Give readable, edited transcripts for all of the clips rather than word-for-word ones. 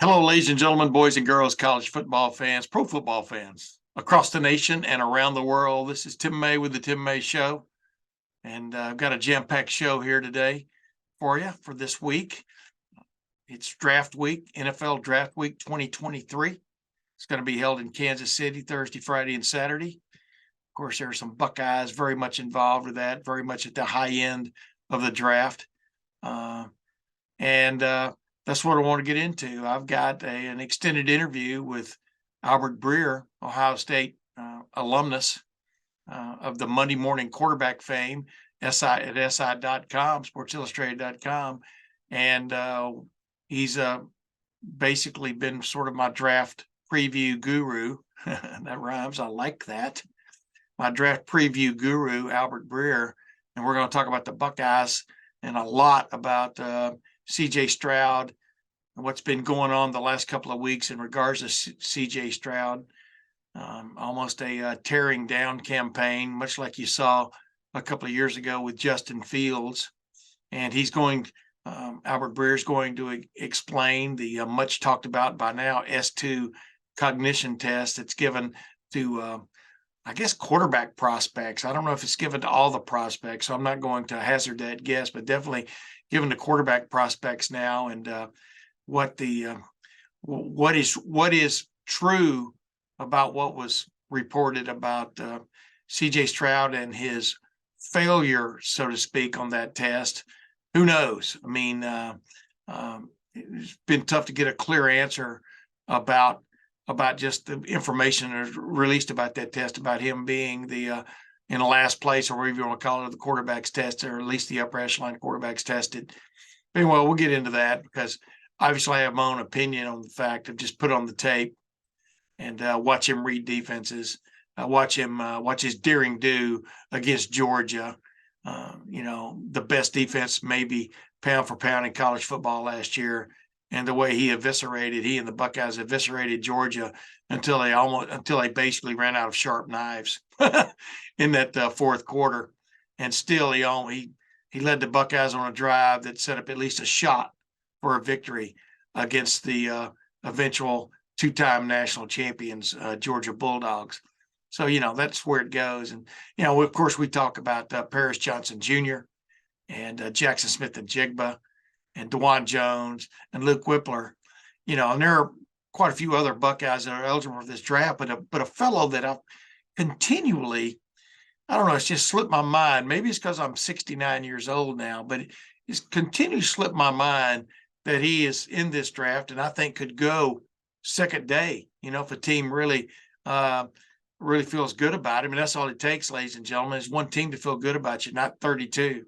Hello, ladies and gentlemen, boys and girls, college football fans, pro football fans across the nation and around the world. This is Tim May with the Tim May Show, and I've got a jam-packed show here today for you for this week. It's draft week, NFL draft week 2023. It's going to be held in Kansas City Thursday, Friday, and Saturday. Of course, there are some Buckeyes very much involved with that, very much at the high end of the draft. That's what I want to get into. I've got an extended interview with Albert Breer, Ohio State alumnus of the Monday morning quarterback fame, at SI.com, sportsillustrated.com. And he's basically been sort of my draft preview guru. That rhymes. I like that. My draft preview guru, Albert Breer. And we're going to talk about the Buckeyes and a lot about CJ Stroud and what's been going on the last couple of weeks in regards to CJ Stroud. Almost a tearing down campaign, much like you saw a couple of years ago with Justin Fields. And Albert Breer is going to explain the much talked about by now S2 cognition test that's given to, I guess, quarterback prospects. I don't know if it's given to all the prospects, so I'm not going to hazard that guess, but definitely given to quarterback prospects now, and what is true about what was reported about CJ Stroud and his failure, so to speak, on that test. Who knows? I mean, it's been tough to get a clear answer about just the information that was released about that test, about him being in the last place, or whatever you want to call it, the quarterback's test, or at least the upper echelon quarterbacks tested. But anyway, we'll get into that because obviously I have my own opinion on the fact of just put on the tape and watch him read defenses, watch his daring do against Georgia. The best defense maybe pound for pound in college football last year, and the way he and the Buckeyes eviscerated Georgia until they basically ran out of sharp knives in that fourth quarter. And still he led the Buckeyes on a drive that set up at least a shot for a victory against the eventual two-time national champions, Georgia Bulldogs. So, that's where it goes. And, of course, we talk about Paris Johnson Jr. and Jackson Smith-Njigba and DeJuan Jones and Luke Whipler, and there are quite a few other Buckeyes that are eligible for this draft, but a fellow that I've continually, I don't know, it's just slipped my mind. Maybe it's because I'm 69 years old now, but it's continued to slip my mind that he is in this draft, and I think could go second day, if a team really feels good about him. And that's all it takes, ladies and gentlemen, is one team to feel good about you, not 32.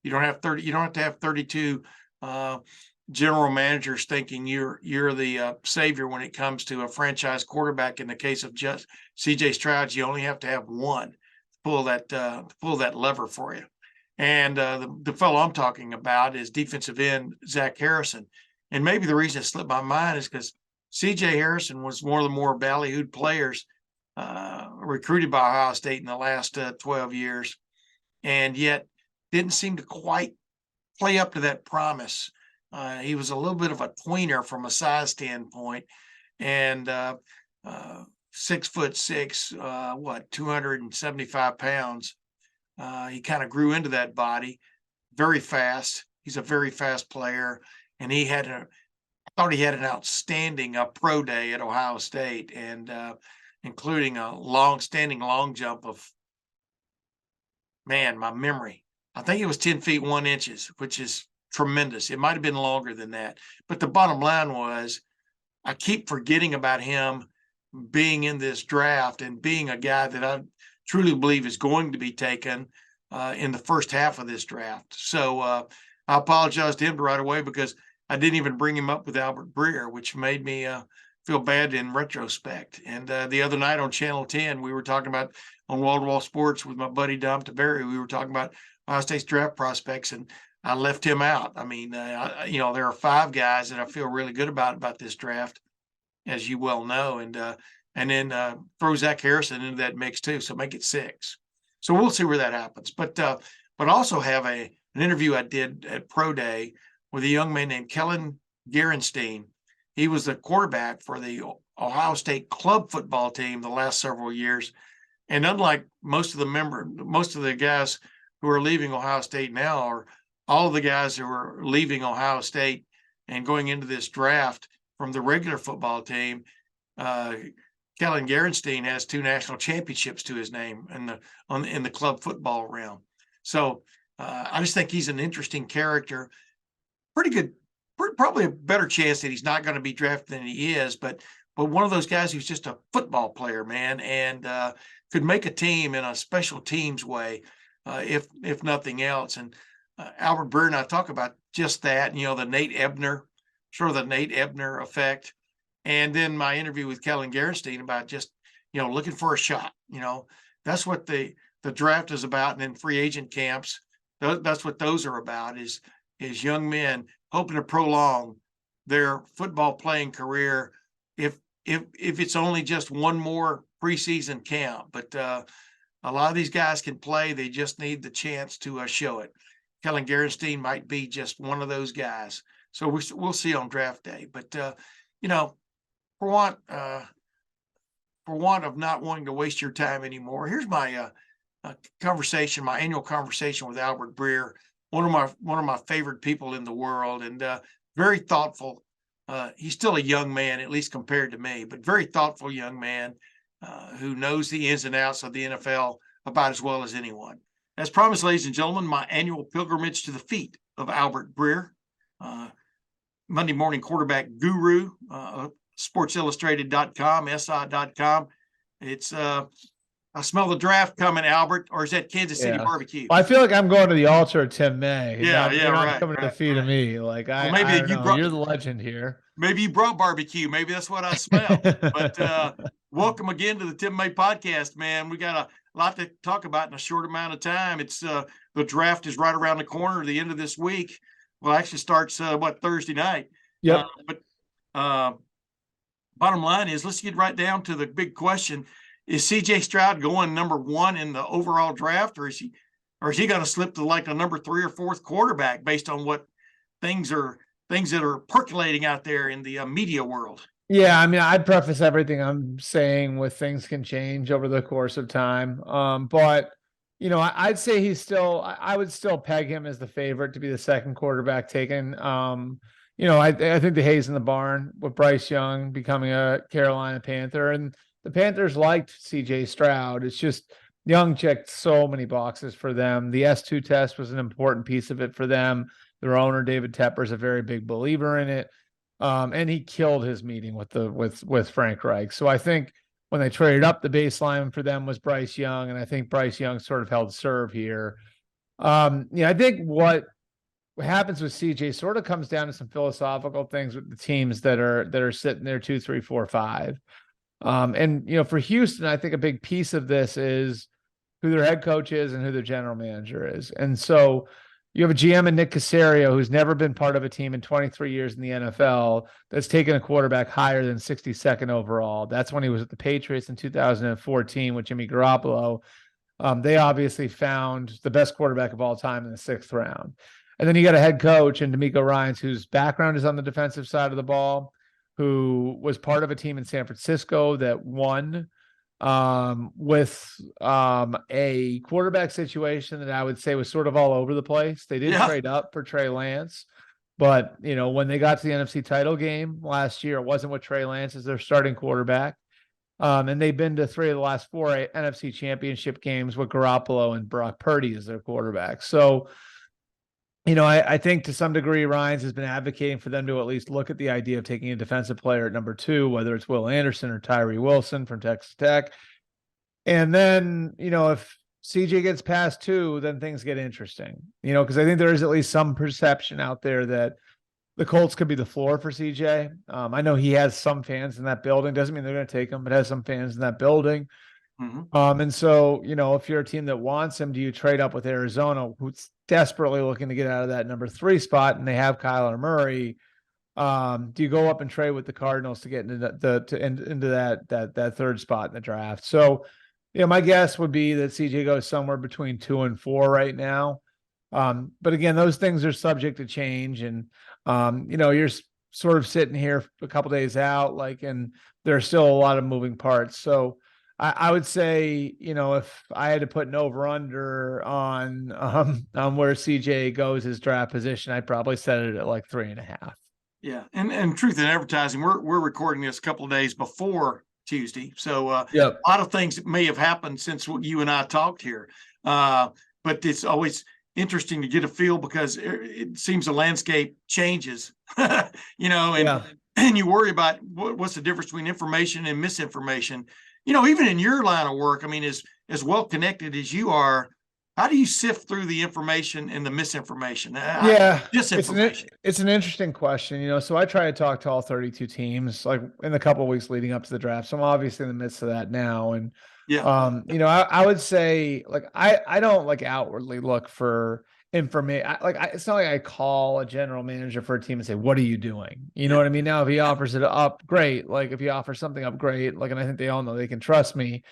You don't have to have 32 general managers thinking you're the savior when it comes to a franchise quarterback. In the case of just CJ Stroud, you only have to have one to pull that lever for you. And the fellow I'm talking about is defensive end Zach Harrison. And maybe the reason it slipped my mind is because CJ Harrison was one of the more ballyhooed players recruited by Ohio State in the last 12 years, and yet didn't seem to quite play up to that promise. He was a little bit of a tweener from a size standpoint, and 6'6", 275 pounds. He kind of grew into that body very fast. He's a very fast player, and I thought he had an outstanding pro day at Ohio State, and including a long-standing long jump of, my memory, I think it was 10 feet 1 inch, which is tremendous. It might have been longer than that. But the bottom line was, I keep forgetting about him being in this draft and being a guy that I truly believe is going to be taken in the first half of this draft. So I apologize to him right away because I didn't even bring him up with Albert Breer, which made me feel bad in retrospect. And the other night on Channel 10, we were talking about on Wall-to-Wall Sports with my buddy Dom Taveri. We were talking about Ohio State's draft prospects, and I left him out. I mean, there are 5 guys that I feel really good about this draft, as you well know, and then throw Zach Harrison into that mix too, so make it 6. So we'll see where that happens. But also have an interview I did at Pro Day with a young man named Kellen Gerenstein. he was the quarterback for the Ohio State club football team the last several years. And unlike most of the guys who are leaving Ohio State now, or all of the guys who are leaving Ohio State and going into this draft from the regular football team, Kellen Gerenstein has 2 national championships to his name in the club football realm. So I just think he's an interesting character. Pretty good, probably a better chance that he's not going to be drafted than he is, but one of those guys who's just a football player, man, and could make a team in a special teams way, if nothing else. And Albert Breer and I talk about just that, the Nate Ebner, sort of the Nate Ebner effect. And then my interview with Kellen Gerenstein about just, looking for a shot. That's what the draft is about. And then free agent camps, that's what those are about, is young men hoping to prolong their football playing career if it's only just one more preseason camp. But a lot of these guys can play. They just need the chance to show it. Kellen Gerenstein might be just one of those guys. So we'll see on draft day. But, for want of not wanting to waste your time anymore, here's my conversation, my annual conversation with Albert Breer, one of my favorite people in the world, and very thoughtful. He's still a young man, at least compared to me, but very thoughtful young man who knows the ins and outs of the NFL about as well as anyone. As promised, ladies and gentlemen, my annual pilgrimage to the feet of Albert Breer, Monday morning quarterback guru, sportsillustrated.com, si.com. It's I smell the draft coming, Albert, or is that Kansas City barbecue? Well, I feel like I'm going to the altar of Tim May. You're not coming to the feet of me. Like well, maybe I don't know. You're the legend here. Maybe you brought barbecue. Maybe that's what I smell. But welcome again to the Tim May podcast, man. We got a lot to talk about in a short amount of time. It's the draft is right around the corner, the end of this week. Well, actually starts Thursday night. Yep. But bottom line is, let's get right down to the big question. Is CJ Stroud going number 1 in the overall draft, or is he going to slip to like a number 3 or 4th quarterback based on what things that are percolating out there in the media world? Yeah, I mean, I'd preface everything I'm saying with things can change over the course of time. But I'd say I would still peg him as the favorite to be the 2nd quarterback taken. I think the hay's in the barn with Bryce Young becoming a Carolina Panther, and the Panthers liked CJ Stroud. It's just Young checked so many boxes for them. The S2 test was an important piece of it for them. Their owner, David Tepper, is a very big believer in it. And he killed his meeting with Frank Reich. So I think when they traded up, the baseline for them was Bryce Young, and I think Bryce Young sort of held serve here. I think what happens with CJ sort of comes down to some philosophical things with the teams that are sitting there 2, 3, 4, 5. And for Houston, I think a big piece of this is who their head coach is and who their general manager is. And so you have a GM in Nick Caserio, who's never been part of a team in 23 years in the NFL, that's taken a quarterback higher than 62nd overall. That's when he was at the Patriots in 2014 with Jimmy Garoppolo. They obviously found the best quarterback of all time in the 6th round. And then you got a head coach in DeMeco Ryans, whose background is on the defensive side of the ball, who was part of a team in San Francisco that won with a quarterback situation that I would say was sort of all over the place. They did trade up for Trey Lance, but when they got to the NFC title game last year, it wasn't with Trey Lance as their starting quarterback. And they've been to 3 of the last 4 NFC championship games with Garoppolo and Brock Purdy as their quarterback. So, I think to some degree, Ryans has been advocating for them to at least look at the idea of taking a defensive player at number 2, whether it's Will Anderson or Tyree Wilson from Texas Tech. And then, if CJ gets past 2, then things get interesting, because I think there is at least some perception out there that the Colts could be the floor for CJ. I know he has some fans in that building. Doesn't mean they're going to take him, but has some fans in that building. Mm-hmm. And so, if you're a team that wants him, do you trade up with Arizona, who's desperately looking to get out of that number 3 spot, and they have Kyler Murray? Do you go up and trade with the Cardinals to get into that 3rd spot in the draft? So, my guess would be that CJ goes somewhere between 2 and 4 right now. But again, those things are subject to change, and you're sort of sitting here a couple days out, like, and there's still a lot of moving parts. So I would say, if I had to put an over under on where CJ goes his draft position, I'd probably set it at like 3.5. Yeah. And truth in advertising, we're recording this a couple of days before Tuesday. So Yep. a lot of things may have happened since you and I talked here. But it's always interesting to get a feel because it seems the landscape changes, and you worry about what's the difference between information and misinformation. Even in your line of work, I mean, as well connected as you are, how do you sift through the information and the misinformation? Disinformation. It's an interesting question, so I try to talk to all 32 teams like in the couple of weeks leading up to the draft. So I'm obviously in the midst of that now. And I would say like I don't like outwardly look for information. It's not like I call a general manager for a team and say, what are you doing? You know what I mean? Now, if he offers it up, great. Like if he offers something up, great. Like, and I think they all know they can trust me.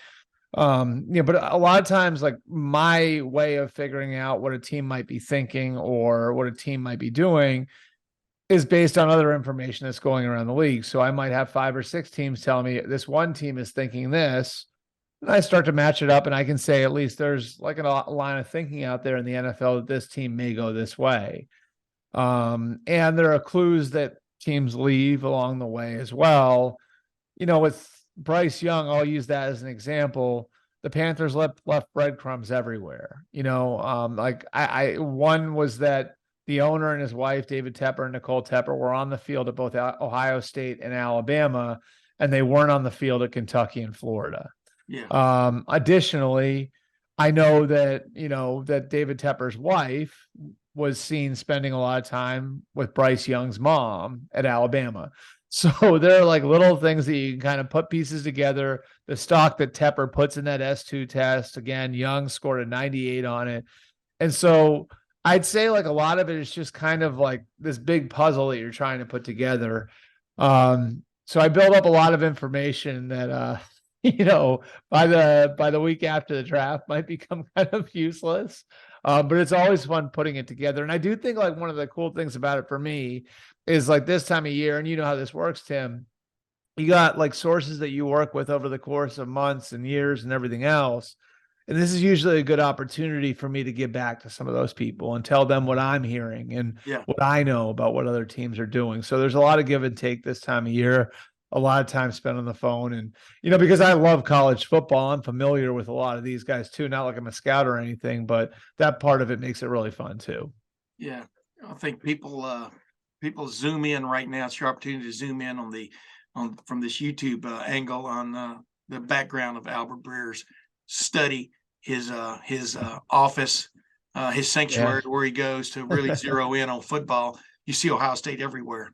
But a lot of times, like my way of figuring out what a team might be thinking or what a team might be doing is based on other information that's going around the league. So I might have 5 or 6 teams telling me this one team is thinking this. And I start to match it up and I can say, at least there's like a line of thinking out there in the NFL that this team may go this way. And there are clues that teams leave along the way as well. With Bryce Young, I'll use that as an example. The Panthers left breadcrumbs everywhere. One was that the owner and his wife, David Tepper and Nicole Tepper, were on the field at both Ohio State and Alabama, and they weren't on the field at Kentucky and Florida. Yeah. Additionally, I know that, that David Tepper's wife was seen spending a lot of time with Bryce Young's mom at Alabama. So there are like little things that you can kind of put pieces together. The stock that Tepper puts in that S2 test, again, Young scored a 98 on it. And so I'd say like a lot of it is just kind of like this big puzzle that you're trying to put together. So I build up a lot of information that, by the week after the draft might become kind of useless. But it's always fun putting it together. And I do think like one of the cool things about it for me is like this time of year, and you know how this works, Tim, you got like sources that you work with over the course of months and years and everything else. And this is usually a good opportunity for me to give back to some of those people and tell them what I'm hearing and what I know about what other teams are doing. So there's a lot of give and take this time of year, a lot of time spent on the phone. And, because I love college football, I'm familiar with a lot of these guys too. Not like I'm a scout or anything, but that part of it makes it really fun too. Yeah. I think people zoom in right now. It's your opportunity to zoom in from this YouTube angle on the background of Albert Breer's study, his office, his sanctuary where he goes to really zero in on football. You see Ohio State everywhere.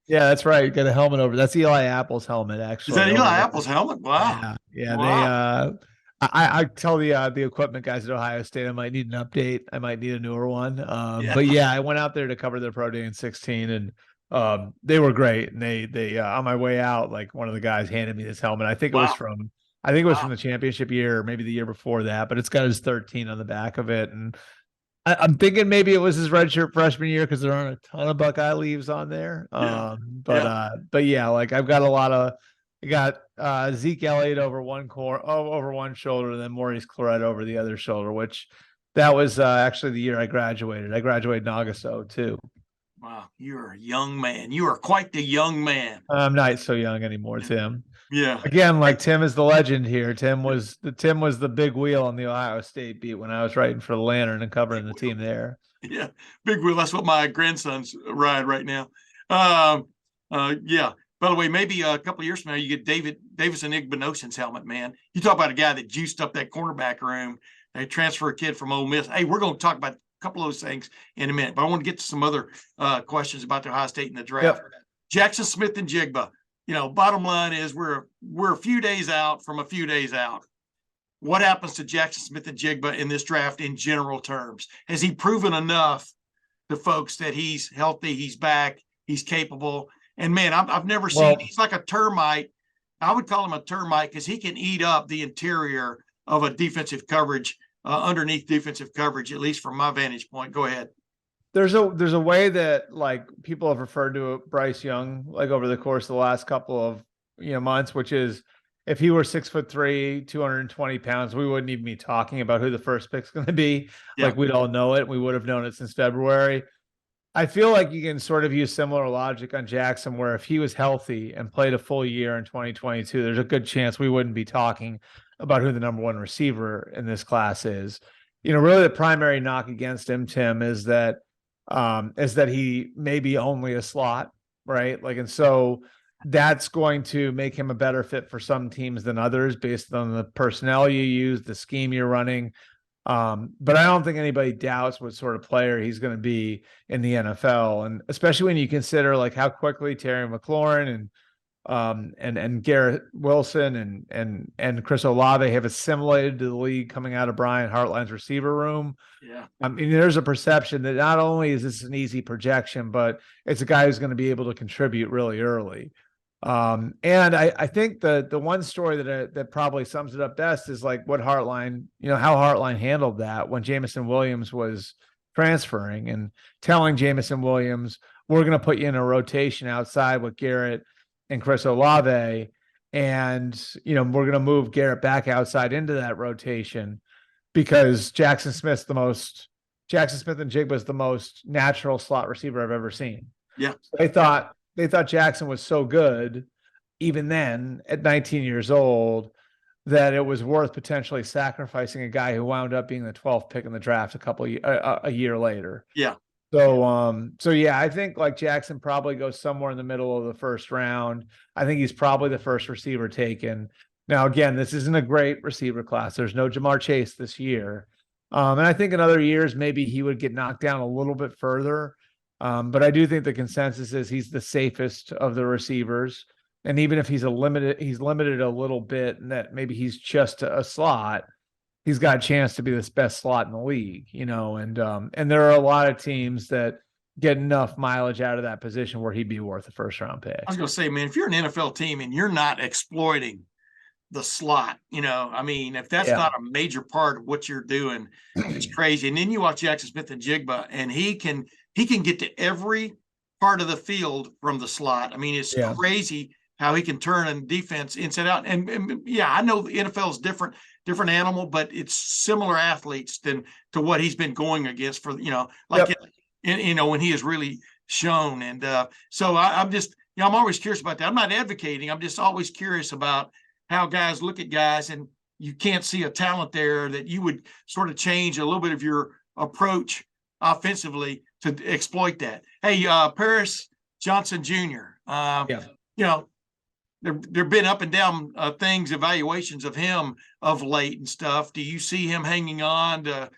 Yeah, that's right. You got a helmet over. That's Eli Apple's helmet, actually. Is that Eli Apple's helmet? Wow. Yeah. Wow. I tell the equipment guys at Ohio State I might need an update. I might need a newer one. But yeah, I went out there to cover their Pro Day in 2016, and they were great. And they on my way out, like one of the guys handed me this helmet. I think it was from the championship year, or maybe the year before that. But it's got his 13 on the back of it, and I'm thinking maybe it was his redshirt freshman year because there aren't a ton of Buckeye leaves on there. But yeah, like I've got Zeke Elliott over one shoulder, and then Maurice Clarett over the other shoulder, which that was actually the year I graduated. I graduated in August too. Wow, you're a young man. You are quite the young man. I'm not so young anymore, Tim. Yeah. Again, like Tim is the legend here. Tim was the big wheel on the Ohio State beat when I was writing for the Lantern and covering the team there. Yeah, big wheel. That's what my grandsons ride right now. Yeah. By the way, maybe a couple of years from now, you get Davison Igbenoghen's helmet, man. You talk about a guy that juiced up that cornerback room. They transfer a kid from Ole Miss. Hey, we're going to talk about a couple of those things in a minute, but I want to get to some other questions about the Ohio State and the draft. Yep. Jackson Smith-Njigba. Bottom line is we're a few days out from a few days out. What happens to Jackson Smith-Njigba in this draft in general terms? Has he proven enough to folks that he's healthy, he's back, he's capable? And man, I've never seen, he's like a termite. I would call him a termite because he can eat up the interior of a defensive coverage, underneath defensive coverage, at least from my vantage point. Go ahead. there's a way that like people have referred to Bryce Young like over the course of the last couple of months, which is if he were 6'3", 220 pounds, we wouldn't even be talking about who the first pick's going to be. Yeah. Like we'd all know it. We would have known it since February. I feel like you can sort of use similar logic on Jackson, where if he was healthy and played a full year in 2022, there's a good chance we wouldn't be talking about who the number one receiver in this class is. Really the primary knock against him, Tim, is that he may be only a slot, right? Like, and so that's going to make him a better fit for some teams than others based on the personnel you use, the scheme you're running. But I don't think anybody doubts what sort of player he's going to be in the NFL. And especially when you consider like how quickly Terry McLaurin and Garrett Wilson and Chris Olave have assimilated to the league coming out of Brian Hartline's receiver room. Yeah. I mean, there's a perception that not only is this an easy projection, but it's a guy who's going to be able to contribute really early. And I think the one story that probably sums it up best is like what Hartline, how Hartline handled that when Jameson Williams was transferring and telling Jameson Williams, we're going to put you in a rotation outside with Garrett and Chris Olave. And, we're going to move Garrett back outside into that rotation because Jackson Smith-Njigba is the most natural slot receiver I've ever seen. Yeah. So they thought Jackson was so good, even then at 19 years old, that it was worth potentially sacrificing a guy who wound up being the 12th pick in the draft a year later. Yeah. So yeah, I think like Jackson probably goes somewhere in the middle of the first round. I think he's probably the first receiver taken. Now, again, this isn't a great receiver class. There's no Jamar Chase this year. And I think in other years, maybe he would get knocked down a little bit further. But I do think the consensus is he's the safest of the receivers. And even if he's limited a little bit and that maybe he's just a slot, he's got a chance to be the best slot in the league, and there are a lot of teams that get enough mileage out of that position where he'd be worth a first round pick. I was going to say, man, if you're an NFL team and you're not exploiting the slot, if that's not a major part of what you're doing, it's crazy. And then you watch Jackson Smith-Njigba and he can get to every part of the field from the slot. I mean, it's crazy how he can turn a defense inside out. And yeah, I know the NFL is different animal, but it's similar athletes to what he's been going against for, when he has really shown. And so I'm just, I'm always curious about that. I'm not advocating. I'm just always curious about how guys look at guys and you can't see a talent there that you would sort of change a little bit of your approach offensively to exploit that. Hey, Paris Johnson Jr. There've been up and down evaluations of him of late and stuff. Do you see him hanging on to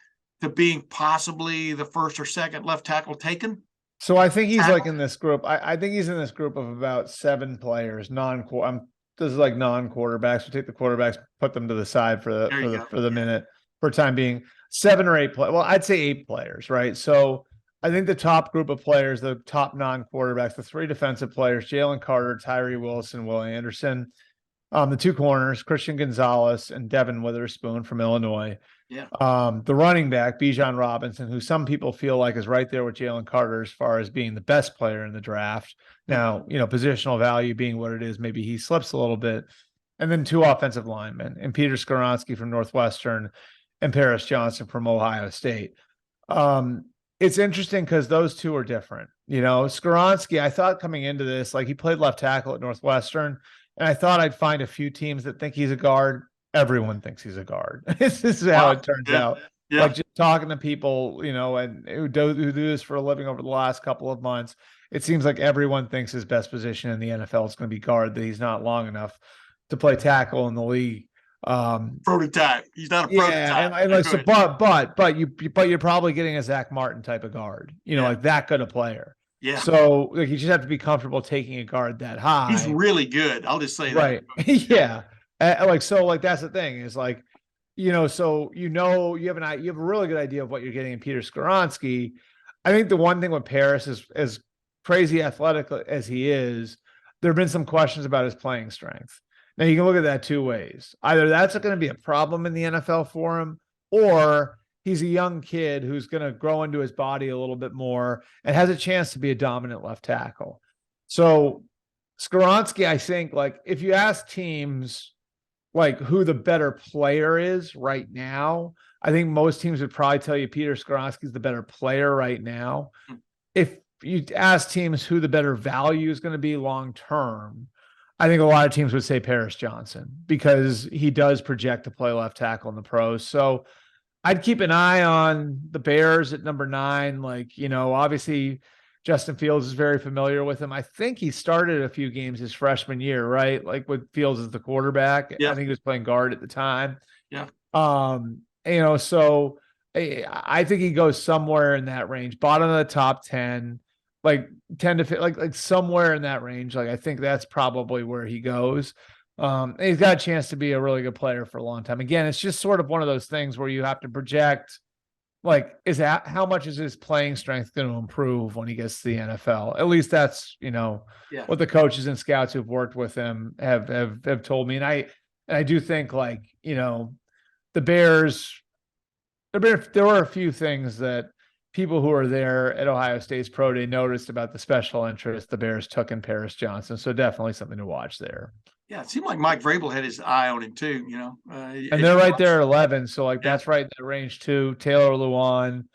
being possibly the first or second left tackle taken? So I think he's like in this group. I think he's in this group of about 7 players, this is like non-quarterbacks. We take the quarterbacks, put them to the side for the minute for time being. 7 or 8 players. Well, I'd say 8 players, right? So I think the top group of players, the top non-quarterbacks, the 3 defensive players, Jalen Carter, Tyree Wilson, Will Anderson, the 2 corners, Christian Gonzalez and Devin Witherspoon from Illinois. Yeah. The running back, Bijan Robinson, who some people feel like is right there with Jalen Carter as far as being the best player in the draft. Now, positional value being what it is, maybe he slips a little bit. And then 2 offensive linemen, and Peter Skoronski from Northwestern and Paris Johnson from Ohio State. It's interesting because those 2 are different. Skoronski, I thought coming into this, like he played left tackle at Northwestern, and I thought I'd find a few teams that think he's a guard. Everyone thinks he's a guard. This is how it turns out. Yeah. Like just talking to people, and who do this for a living over the last couple of months, it seems like everyone thinks his best position in the NFL is going to be guard, that he's not long enough to play tackle in the league. Prototype. He's not a prototype. And like, so, but you're probably getting a Zach Martin type of guard, like that good a player. Yeah. So like you just have to be comfortable taking a guard that high. He's really good. I'll just say that. Right. Yeah. That's the thing is like, so you have a really good idea of what you're getting in Peter Skoronski. I think the one thing with Paris is as crazy athletic as he is, there have been some questions about his playing strength. Now you can look at that 2 ways. Either that's going to be a problem in the NFL for him, or he's a young kid who's going to grow into his body a little bit more and has a chance to be a dominant left tackle. So Skoronski, I think, like, if you ask teams like who the better player is right now, I think most teams would probably tell you Peter Skoronski is the better player right now. If you ask teams who the better value is going to be long term, I think a lot of teams would say Paris Johnson, because he does project to play left tackle in the pros. So I'd keep an eye on the Bears at number 9. Like, you know, obviously Justin Fields is very familiar with him. I think he started a few games his freshman year, right? Like with Fields as the quarterback. Yeah. I think he was playing guard at the time. Yeah. You know, so I think he goes somewhere in that range, bottom of the top 10, like 10 to 15, like somewhere in that range. Like, I think that's probably where he goes. And he's got a chance to be a really good player for a long time. Again, it's just sort of one of those things where you have to project, like, how much is his playing strength going to improve when he gets to the NFL? At least that's, you know, what the coaches and scouts who've worked with him have told me. And I do think, like, you know, the Bears, there were a few things that people who are there at Ohio State's Pro Day noticed about the special interest the Bears took in Paris Johnson. So definitely something to watch there. Yeah, it seemed like Mike Vrabel had his eye on him too, you know. And they're right there at 11. So, like, that's right in that range too. Taylor Lewan,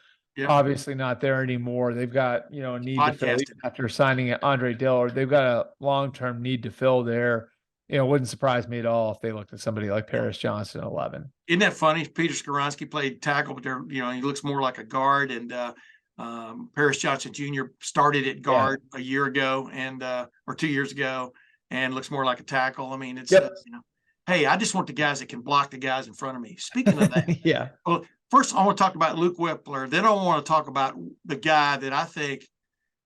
obviously not there anymore. They've got, you know, a need to fill after signing Andre Dillard. They've got a long-term need to fill there. You know, it wouldn't surprise me at all if they looked at somebody like Paris Johnson at 11. Isn't that funny? Peter Skoronski played tackle, but they're, you know, he looks more like a guard. And Paris Johnson Jr. started at guard a year ago and or 2 years ago, and looks more like a tackle. I mean, it's you know, hey, I just want the guys that can block the guys in front of me. Speaking of that, well, first I want to talk about Luke Whipler. Then I want to talk about the guy that I think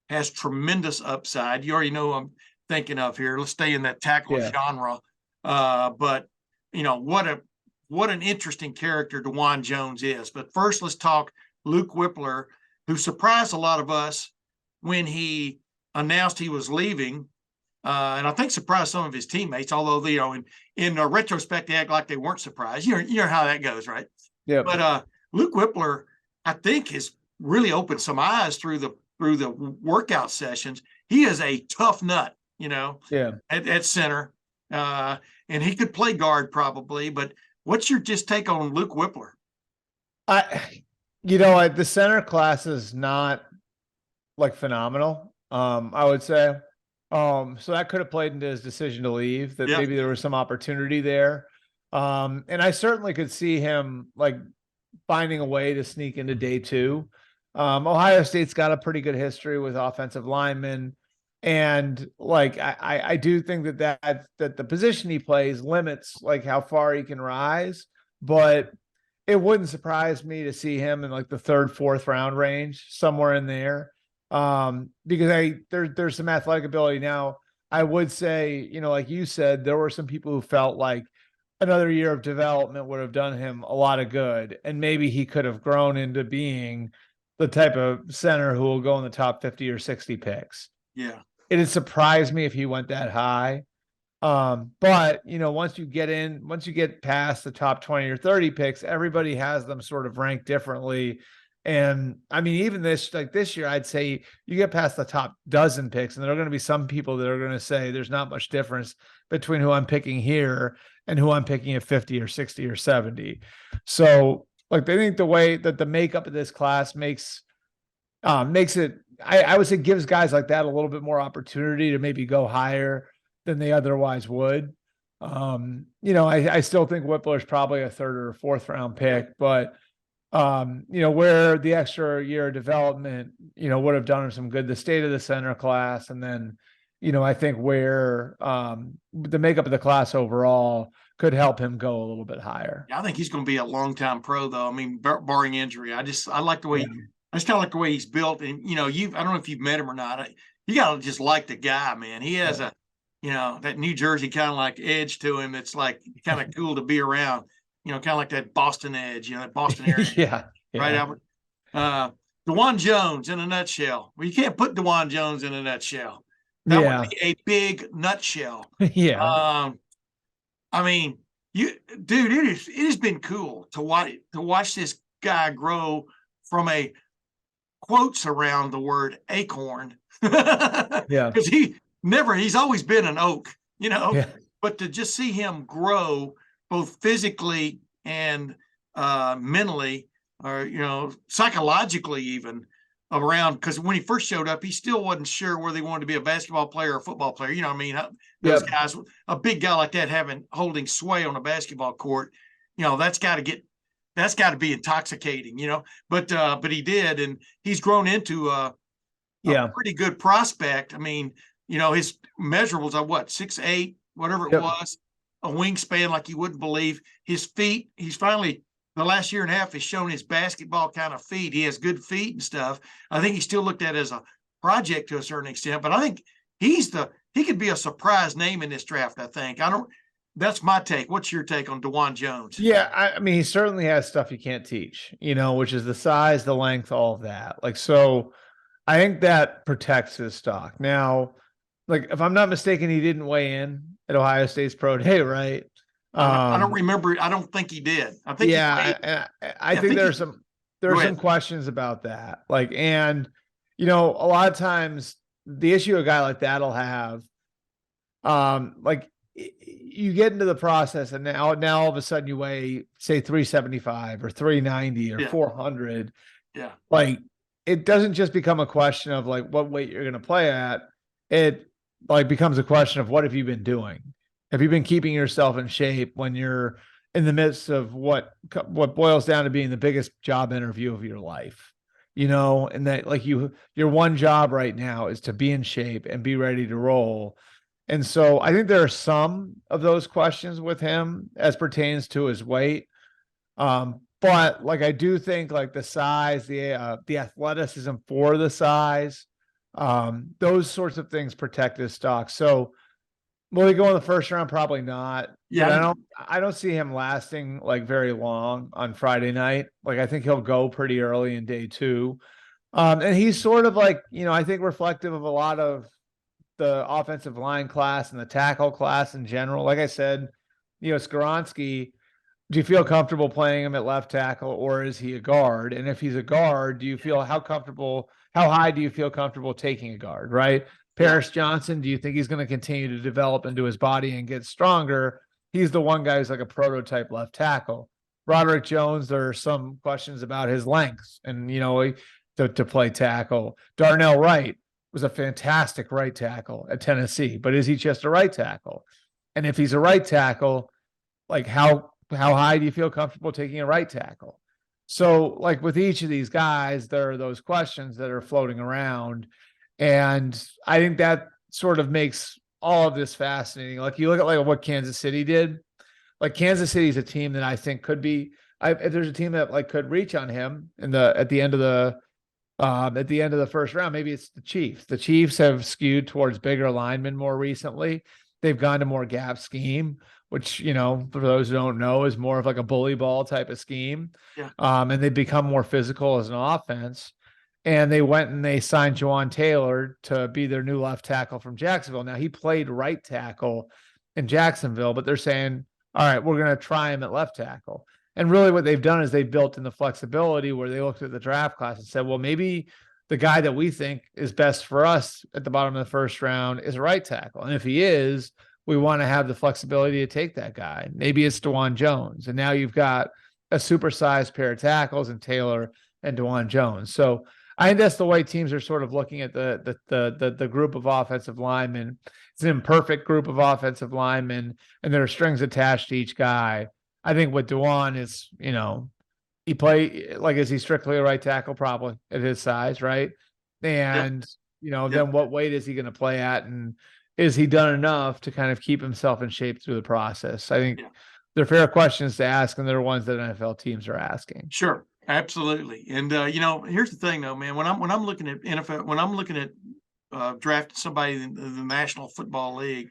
has tremendous upside. You already know who I'm thinking of here. Let's stay in that tackle genre. But you know, what an interesting character DeJuan Jones is. But first, let's talk Luke Whipler, who surprised a lot of us when he announced he was leaving. And I think surprised some of his teammates, although, you know, in retrospect, they act like they weren't surprised. You know how that goes, right? Yeah. But Luke Whipler, I think, has really opened some eyes through the workout sessions. He is a tough nut, you know, at center. And he could play guard probably. But what's your just take on Luke Whipler? You know, the center class is not like phenomenal, I would say. So that could have played into his decision to leave, that maybe there was some opportunity there. And I certainly could see him like finding a way to sneak into day 2. Ohio State's got a pretty good history with offensive linemen. And like, I do think that the position he plays limits like how far he can rise, but it wouldn't surprise me to see him in like the 3rd, 4th round range, somewhere in there. Because there's some athletic ability. Now, I would say, you know, like you said, there were some people who felt like another year of development would have done him a lot of good, and maybe he could have grown into being the type of center who will go in the top 50 or 60 picks. Yeah. It'd surprise me if he went that high. But you know, once you get past the top 20 or 30 picks, everybody has them sort of ranked differently. And I mean, even this year, I'd say you get past the top dozen picks, and there are going to be some people that are going to say there's not much difference between who I'm picking here and who I'm picking at 50 or 60 or 70. So like, I think the way that the makeup of this class makes it, I would say, gives guys like that a little bit more opportunity to maybe go higher than they otherwise would. You know, I still think Whipler is probably a 3rd or 4th round pick, but you know, where the extra year of development, you know, would have done him some good, the state of the center class. And then, you know, I think where the makeup of the class overall could help him go a little bit higher. Yeah, I think he's going to be a long-time pro, though. I mean, barring injury, I like the way I just kind of like the way he's built. And, you know, I don't know if you've met him or not. You got to just like the guy, man. He has you know, that New Jersey kind of like edge to him. It's like kind of cool to be around. You know, kind of like that Boston edge, you know, that Boston area. Right, Albert? DeJuan Jones in a nutshell. Well, you can't put DeJuan Jones in a nutshell. That would be a big nutshell. I mean, dude, it has been cool to watch this guy grow from a quotes around the word acorn Yeah. because he's always been an oak, Yeah. but to just see him grow both physically and mentally, or psychologically even around, because when he first showed up, he still wasn't sure whether he wanted to be a basketball player or a football player. You know what I mean? Those guys, a big guy like that holding sway on a basketball court, that's got to be intoxicating, but he did, and he's grown into a pretty good prospect. I mean, his measurables are what, 6'8", whatever it was, a wingspan like you wouldn't believe. His feet, he's finally, the last year and a half, has shown his basketball kind of feet. He has good feet and stuff. I think he's still looked at as a project to a certain extent, but I think he could be a surprise name in this draft. I think. That's my take. What's your take on DeJuan Jones? Yeah, I mean, he certainly has stuff you can't teach, which is the size, the length, all of that. Like, so I think that protects his stock. Now, like, if I'm not mistaken, he didn't weigh in at Ohio State's pro day, right? I don't remember. I don't think he did. I think. Yeah, I think there's some questions about that. Like, and a lot of times the issue a guy like that'll have, like, you get into the process and now all of a sudden you weigh, say, 375 or 390 or 400. Yeah. Like, it doesn't just become a question of like what weight you're going to play at. It like becomes a question of what have you been doing? Have you been keeping yourself in shape when you're in the midst of what boils down to being the biggest job interview of your life? And that, like, your one job right now is to be in shape and be ready to roll. And so I think there are some of those questions with him as pertains to his weight. But like, I do think like the size, the athleticism for the size, those sorts of things protect his stock. So will he go in the first round? Probably not. Yeah. But I don't see him lasting like very long on Friday night. Like, I think he'll go pretty early in day 2. And he's sort of like, I think reflective of a lot of the offensive line class and the tackle class in general. Like I said, Skoronski, do you feel comfortable playing him at left tackle, or is he a guard? And if he's a guard, do you feel how high do you feel comfortable taking a guard, right? Paris Johnson, do you think he's going to continue to develop into his body and get stronger? He's the one guy who's like a prototype left tackle. Roderick Jones, there are some questions about his length and, to play tackle. Darnell Wright was a fantastic right tackle at Tennessee, but is he just a right tackle? And if he's a right tackle, like how high do you feel comfortable taking a right tackle? So like with each of these guys, there are those questions that are floating around. And I think that sort of makes all of this fascinating. Like, you look at like what Kansas City did. Like, Kansas City is a team that I think could be, if there's a team that like could reach on him at the end of the first round, maybe it's the Chiefs. The Chiefs have skewed towards bigger linemen more recently. They've gone to more gap scheme, which, for those who don't know, is more of like a bully ball type of scheme. Yeah. And they've become more physical as an offense. And they went and they signed Juwan Taylor to be their new left tackle from Jacksonville. Now, he played right tackle in Jacksonville, but they're saying, all right, we're going to try him at left tackle. And really what they've done is they've built in the flexibility where they looked at the draft class and said, well, maybe the guy that we think is best for us at the bottom of the first round is a right tackle. And if he is, we want to have the flexibility to take that guy. Maybe it's DeJuan Jones. And now you've got a supersized pair of tackles in Taylor and DeJuan Jones. So I think that's the way teams are sort of looking at the group of offensive linemen. It's an imperfect group of offensive linemen, and there are strings attached to each guy. I think with DeJuan is, he play like, is he strictly a right tackle? Probably at his size, right? And then what weight is he going to play at, and is he done enough to kind of keep himself in shape through the process? I think they're fair questions to ask, and they're ones that NFL teams are asking. Sure. Absolutely. And, here's the thing though, man, when I'm looking at NFL, when I'm looking at drafting somebody in the National Football League,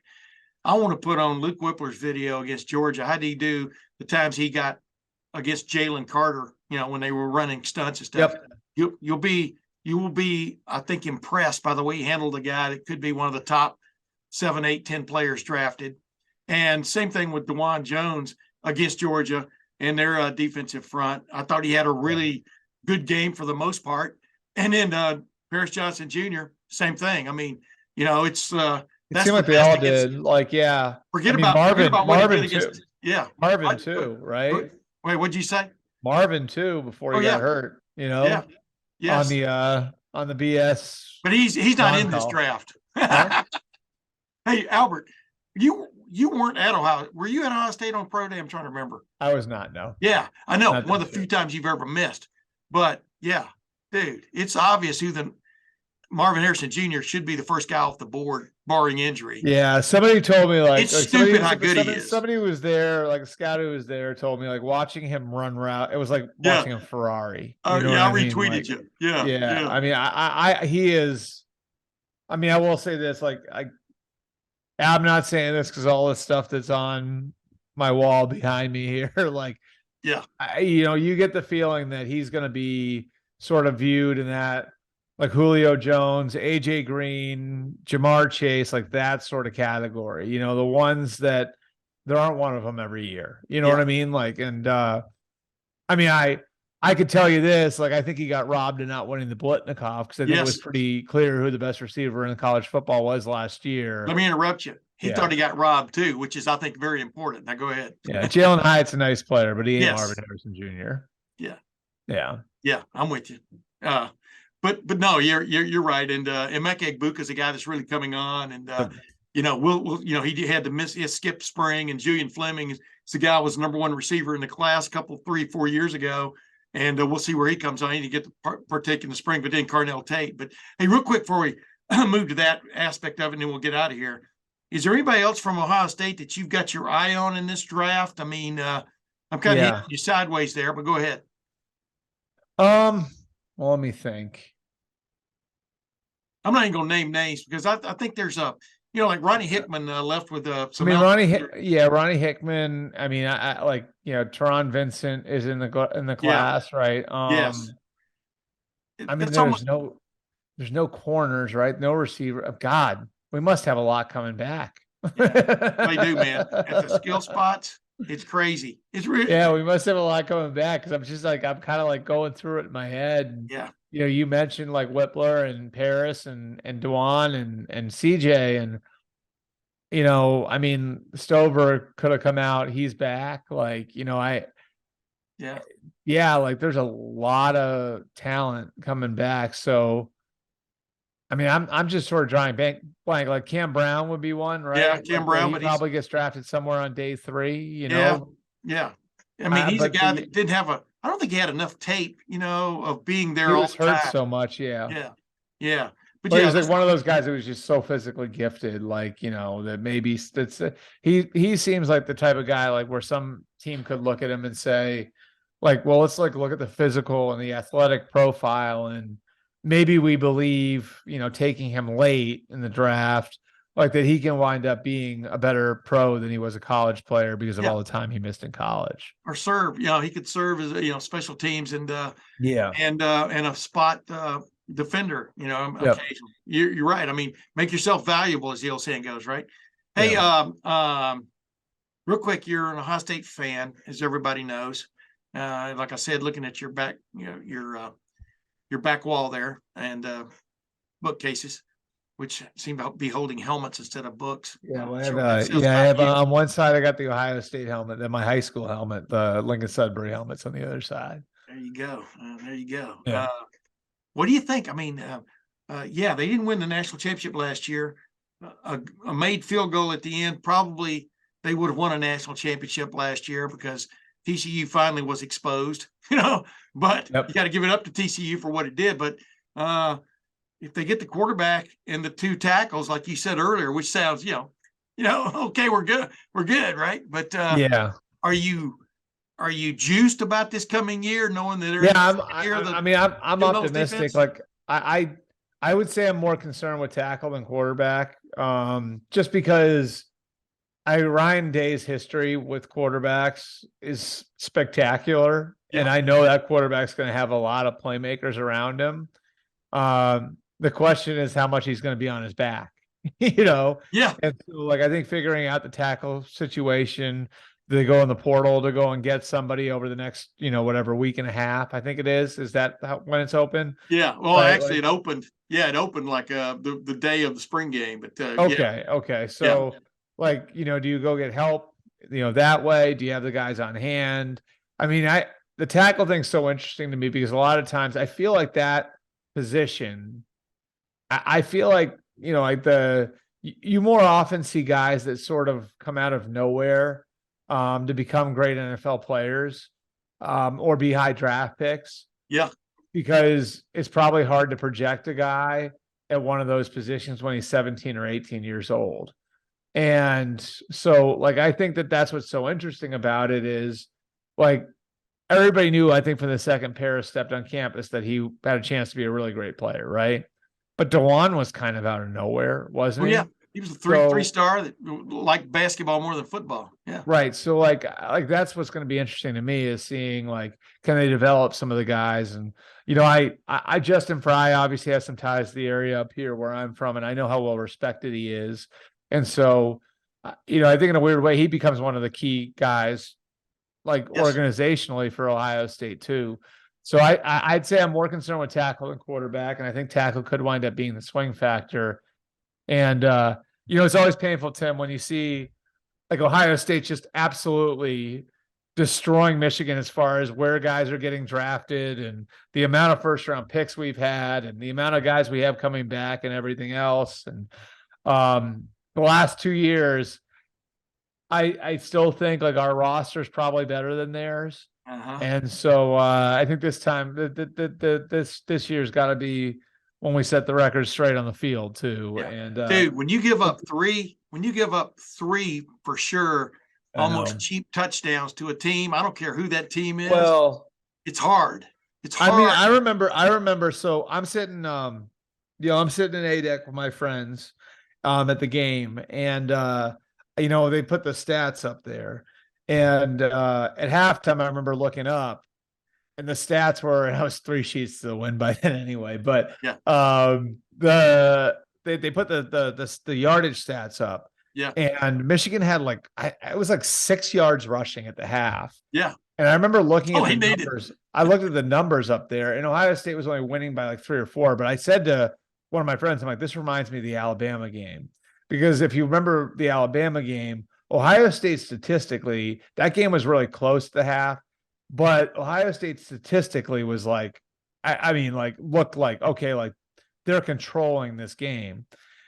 I want to put on Luke Whipler's video against Georgia. How did he do the times he got against Jalen Carter, when they were running stunts and stuff? Yep. You will be, I think, impressed by the way he handled a guy that could be one of the top 7, 8, 10 players drafted. And same thing with DeJuan Jones against Georgia. and their defensive front. I thought he had a really good game for the most part. And then Paris Johnson Jr., same thing. I mean, it's It that's seemed the like they best all against. did. Like, yeah. Forget I mean, about what he did Marvin too. against. Yeah, Marvin too, right? Wait, what'd you say? Marvin too, before he Oh got yeah, hurt, yeah, yes. on the BS But he's not in this non-call. draft. Huh? Hey, Albert, you weren't at Ohio. Were you at Ohio State on pro day? I'm trying to remember. I was not, no. Yeah, I know. Not One of this the few year. times you've ever missed. But yeah, dude, it's obvious who the Marvin Harrison Jr. should be the first guy off the board, barring injury. Yeah, somebody told me It's stupid how good he is. Somebody who was there, like a scout who was there, told me like watching him run route. It was like Yeah. watching a Ferrari. Yeah, what I mean? retweeted Like, you. Yeah, yeah. I mean, he is. I mean, I will say this: like, I'm not saying this because all the stuff that's on my wall behind me here, like, yeah, you get the feeling that he's going to be sort of viewed in that, like Julio Jones, AJ Green, Jamar Chase, like that sort of category. The ones that there aren't one of them every year. You know what I mean? Like, and I mean, I could tell you this, like, I think he got robbed in not winning the Blitnikoff because I think it was pretty clear who the best receiver in college football was last year. Let me interrupt you. He thought he got robbed too, which is, I think, very important. Now go ahead. Yeah, Jalen Hyatt's a nice player, but he ain't Marvin Harrison Jr. Yeah, I'm with you. But no, you're right. And Emeka Egbuka is a guy that's really coming on, and we'll he had to miss skip spring, and Julian Fleming is the guy who was number one receiver in the class 3-4 years ago, and we'll see where he comes on. He need to get to partake in the spring, but then Carnell Tate. But hey, real quick before we move to that aspect of it, and then we'll get out of here. Is there anybody else from Ohio State that you've got your eye on in this draft? I mean, I'm kind of hitting you sideways there, but go ahead. Well, let me think. I'm not even going to name names because I think there's like Ronnie Hickman left with some. I mean, Ronnie Hickman. I mean, I like Teron Vincent is in the class, right? Yes. I mean, there's no corners, right? No receiver. God, we must have a lot coming back. They do, man. At the skill spots, it's crazy. It's really we must have a lot coming back because I'm kind of like going through it in my head. Yeah. You mentioned like Whipler and Paris and Dewan and CJ and I mean Stover could have come out. He's back. Like like there's a lot of talent coming back. So I mean, I'm just sort of drawing blank. Like Cam Brown would be one, right? Yeah, Cam Brown, but he probably gets drafted somewhere on day 3. Yeah. I mean, he's a guy that didn't have I don't think he had enough tape, of being there. He was hurt so much. Yeah. But he was like one of those guys that was just so physically gifted, like that maybe he seems like the type of guy like where some team could look at him and say, like, well, let's like look at the physical and the athletic profile and. Maybe we believe, taking him late in the draft, like that he can wind up being a better pro than he was a college player because of all the time he missed in college. Or serve, he could serve as special teams and and a spot defender, occasionally. You're right. I mean, make yourself valuable, as the old saying goes, right? Hey, real quick, you're an Ohio State fan, as everybody knows. Like I said, looking at your back, your back wall there and bookcases, which seem to be holding helmets instead of books. Yeah, I have on one side I got the Ohio State helmet, then my high school helmet, the Lincoln Sudbury helmet's on the other side. There you go. Yeah. What do you think? I mean, they didn't win the national championship last year. A made field goal at the end, probably they would have won a national championship last year because TCU finally was exposed, but you got to give it up to TCU for what it did. But if they get the quarterback and the 2 tackles, like you said earlier, which sounds, okay, we're good, right? But are you juiced about this coming year, knowing that? I'm optimistic. Like I would say I'm more concerned with tackle than quarterback, just because. Ryan Day's history with quarterbacks is spectacular. And I know that quarterback's going to have a lot of playmakers around him. The question is how much he's going to be on his back, Yeah. And so, like, I think figuring out the tackle situation, they go in the portal to go and get somebody over the next, whatever week and a half, I think it is. Is that when it's open? Yeah. Well, Right, actually, like- it opened. Yeah, it opened like the day of the spring game. But Okay. Okay. So do you go get help, that way? Do you have the guys on hand? I mean, the tackle thing's so interesting to me because a lot of times I feel like that position, I feel like, you more often see guys that sort of come out of nowhere to become great NFL players or be high draft picks. Yeah. Because it's probably hard to project a guy at one of those positions when he's 17 or 18 years old. And so, like, I think that's what's so interesting about it is, like, everybody knew, I think, from the second Paris stepped on campus that he had a chance to be a really great player, right? But DeJuan was kind of out of nowhere, wasn't he? Yeah. He was a three star that liked basketball more than football. Yeah. Right. So like that's what's going to be interesting to me is seeing, like, can they develop some of the guys? And, I Justin Fry obviously has some ties to the area up here where I'm from, and I know how well respected he is. And so, I think in a weird way, he becomes one of the key guys, like, Yes. organizationally for Ohio State too. So I'd say I'm more concerned with tackle than quarterback. And I think tackle could wind up being the swing factor. And, it's always painful, Tim, when you see, like, Ohio State just absolutely destroying Michigan as far as where guys are getting drafted and the amount of first round picks we've had and the amount of guys we have coming back and everything else. And the last 2 years, I still think, like, our roster is probably better than theirs. And so I think this time this year's got to be when we set the record straight on the field too. Yeah. And dude, when you give up three for sure, almost cheap touchdowns to a team, I don't care who that team is. Well, it's hard. It's hard. I mean, I remember. So I'm sitting, I'm sitting in A deck with my friends, at the game, and they put the stats up there, and at halftime, I remember looking up, and the stats were, and I was 3 sheets to the win by then anyway. But yeah, they put the yardage stats up. Yeah, and Michigan had it was like 6 yards rushing at the half. Yeah, and I remember looking at the numbers. I looked at the numbers up there, and Ohio State was only winning by like 3 or 4. But I said to one of my friends, I'm like, this reminds me of the Alabama game, because if you remember the Alabama game, Ohio State statistically, that game was really close to the half. But Ohio State statistically was like, looked like, okay, like, they're controlling this game.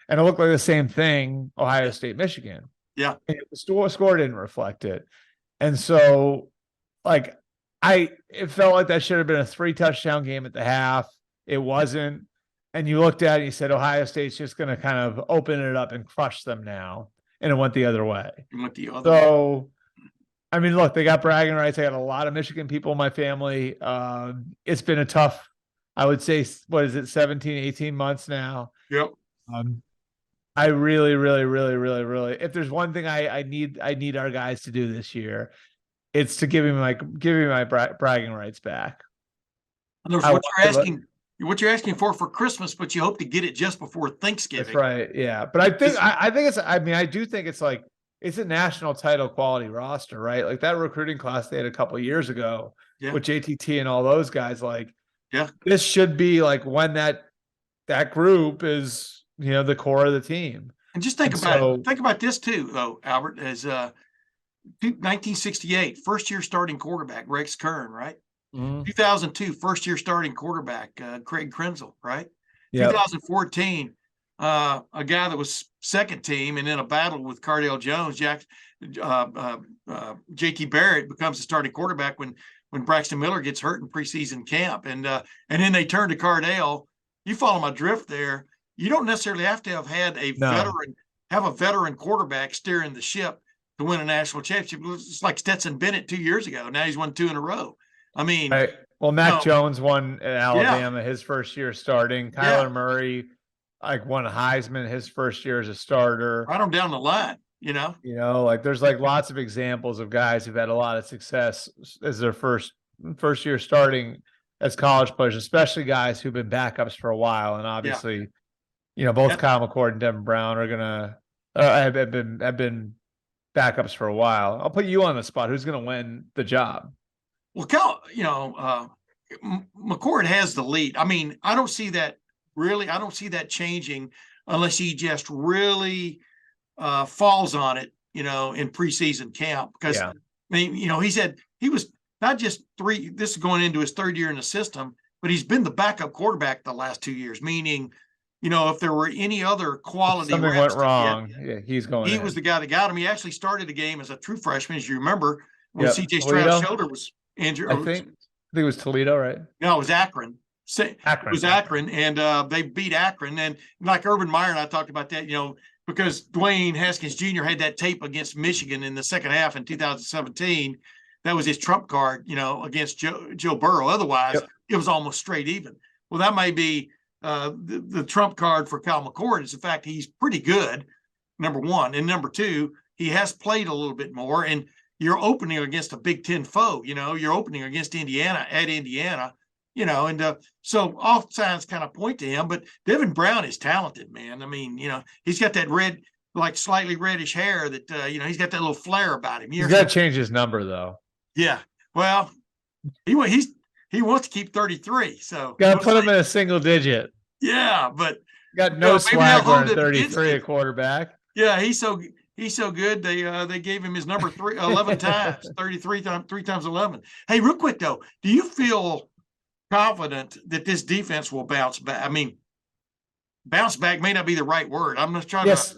And it looked like the same thing, Ohio State, Michigan. Yeah. And the score didn't reflect it. And so, like, it felt like that should have been a 3 touchdown game at the half. It wasn't. And you looked at it and you said, Ohio State's just going to kind of open it up and crush them now. And it went the other way. So, I mean, look, they got bragging rights. I got a lot of Michigan people in my family. It's been a tough, I would say, 17, 18 months now. Yep. I really, really, really, really, really, if there's one thing I need our guys to do this year, it's to give me my bragging rights back. And there's what you're asking for Christmas, but you hope to get it just before Thanksgiving. That's right. Yeah. But I do think it's like, it's a national title quality roster, right? Like that recruiting class they had a couple of years ago with JTT and all those guys. Like, this should be like when that group is, the core of the team. And just think about this too, though, Albert, as 1968, first year starting quarterback, Rex Kern, right? 2002, first year starting quarterback, Craig Krenzel, right? 2014, a guy that was second team and in a battle with Cardale Jones, JT Barrett becomes the starting quarterback when Braxton Miller gets hurt in preseason camp. And then they turn to Cardale. You follow my drift there. You don't necessarily have to have had a veteran quarterback steering the ship to win a national championship. It's like Stetson Bennett 2 years ago. Now he's won 2 in a row. I mean, well, Mac Jones won at Alabama his first year starting. Kyler Murray won Heisman his first year as a starter. Right on down the line, like there's like lots of examples of guys who've had a lot of success as their first year starting as college players, especially guys who've been backups for a while. And obviously, both Kyle McCord and Devin Brown are gonna have been backups for a while. I'll put you on the spot. Who's going to win the job? Well, McCord has the lead. I mean, I don't see that changing unless he just really falls on it, in preseason camp. Because Yeah. I mean, he said he was not just this is going into his third year in the system, but he's been the backup quarterback the last 2 years, meaning, if there were any other quality Something reps went wrong. Yeah, he's going. he was the guy that got him. He actually started the game as a true freshman, as you remember, when Yep. CJ Toledo? Stroud's shoulder was injured. I think it was Toledo, right? No, it was Akron. Akron. It was Akron, and they beat Akron. And like Urban Meyer and I talked about that, because Dwayne Haskins Jr. had that tape against Michigan in the second half in 2017. That was his trump card, against Joe Burrow. Otherwise, It was almost straight even. Well, that may be the trump card for Kyle McCord is the fact he's pretty good, number one. And number two, he has played a little bit more. And you're opening against a Big Ten foe, you're opening against Indiana at Indiana, and so all signs kind of point to him. But Devin Brown is talented, man. I mean, he's got that red, like slightly reddish hair that, he's got that little flair about him. He's got to change his number, though. Yeah. Well, he wants to keep 33. So got to put him in a single digit. Yeah. But got no swag wearing 33 at quarterback. Yeah. He's so good. They gave him his number 11 times, 33 times, 3 times 11. Hey, real quick though, do you feel confident that this defense will bounce back? I mean, bounce back may not be the right word. I'm just trying to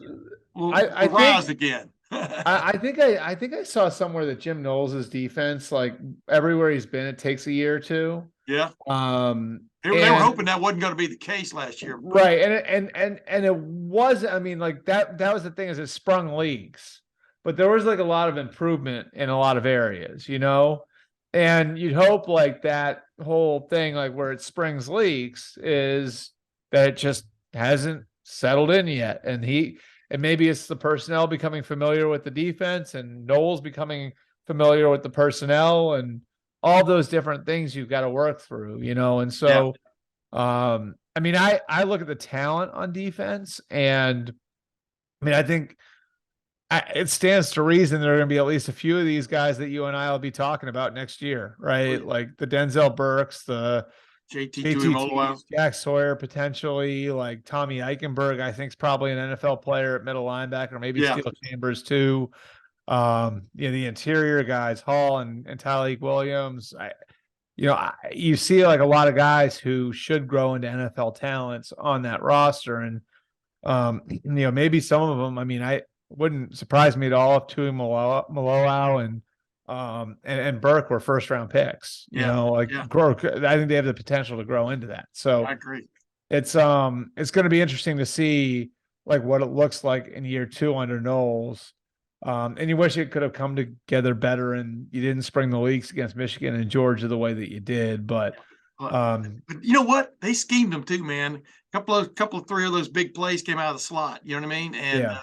rise again. I think I saw somewhere that Jim Knowles' defense, like everywhere he's been, it takes a year or two. Yeah. They were hoping that wasn't going to be the case last year. Right. And it was, I mean, like that was the thing, is it sprung leaks, but there was like a lot of improvement in a lot of areas, and you'd hope like that whole thing, like where it springs leaks, is that it just hasn't settled in yet. And maybe it's the personnel becoming familiar with the defense, and Knowles becoming familiar with the personnel, and all those different things you've got to work through, and so, I mean, I look at the talent on defense, and I mean, I think it stands to reason there are going to be at least a few of these guys that you and I will be talking about next year, right? Like the Denzel Burks, the JT, Jack Sawyer, potentially, like Tommy Eichenberg, I think is probably an NFL player at middle linebacker, maybe Steel Chambers too. The interior guys, Hall and Tyleik Williams. You see like a lot of guys who should grow into NFL talents on that roster, and maybe some of them. I mean, I wouldn't surprise me at all if Tui Malolo and Burke were first round picks. I think they have the potential to grow into that. So I agree. It's going to be interesting to see like what it looks like in year 2 under Knowles. And you wish it could have come together better, and you didn't spring the leaks against Michigan and Georgia the way that you did. But you know what? They schemed them too, man. A couple of 3 of those big plays came out of the slot. You know what I mean? And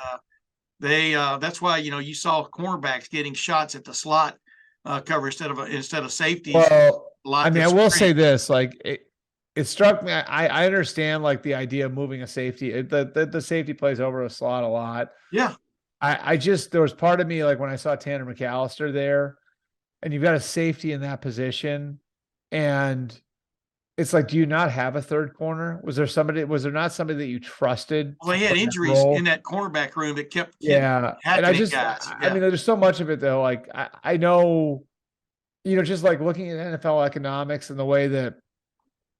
that's why you saw cornerbacks getting shots at the slot cover instead of safeties. Well, I mean, I will say this: like it struck me. I understand like the idea of moving a safety. The safety plays over a slot a lot. Yeah. There was part of me, like when I saw Tanner McAllister there, and you've got a safety in that position, and it's like, do you not have a third corner? Was there not somebody that you trusted? Well, they had injuries in that cornerback room that kept and I mean, there's so much of it though. Like I know, just like looking at NFL economics and the way that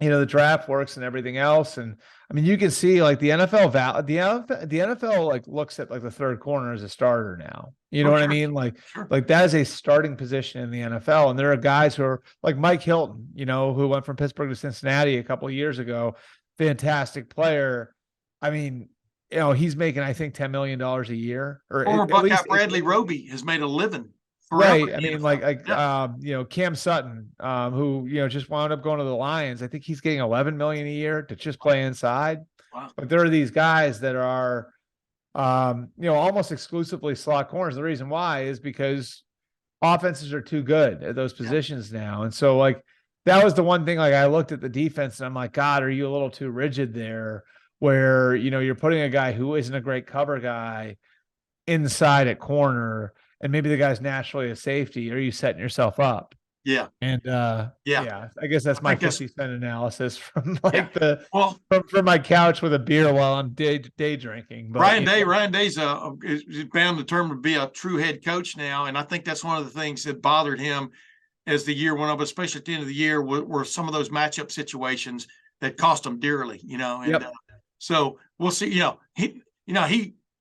the draft works and everything else. And I mean, you can see like the NFL like looks at like the third corner as a starter now. You know what I mean? Like that is a starting position in the NFL. And there are guys who are like Mike Hilton, who went from Pittsburgh to Cincinnati a couple of years ago. Fantastic player. I mean, he's making, I think, $10 million a year. Or former Buckeye Bradley Roby has made a living. Right. I mean, Cam Sutton, who, just wound up going to the Lions. I think he's getting $11 million a year to just play inside. Wow. But there are these guys that are, almost exclusively slot corners. The reason why is because offenses are too good at those positions now. And so like, that was the one thing, like I looked at the defense and I'm like, God, are you a little too rigid there where, you're putting a guy who isn't a great cover guy inside at corner. and maybe the guy's naturally a safety, are you setting yourself up? Yeah. And Yeah. yeah, I guess that's I my think that's 50-cent analysis from yeah. like Well, from my couch with a beer while I'm day drinking. But Ryan Day's is bound determined to be a true head coach now, and I think that's one of the things that bothered him as the year went up, especially at the end of the year, were some of those matchup situations that cost him dearly. And Yep. so we'll see. He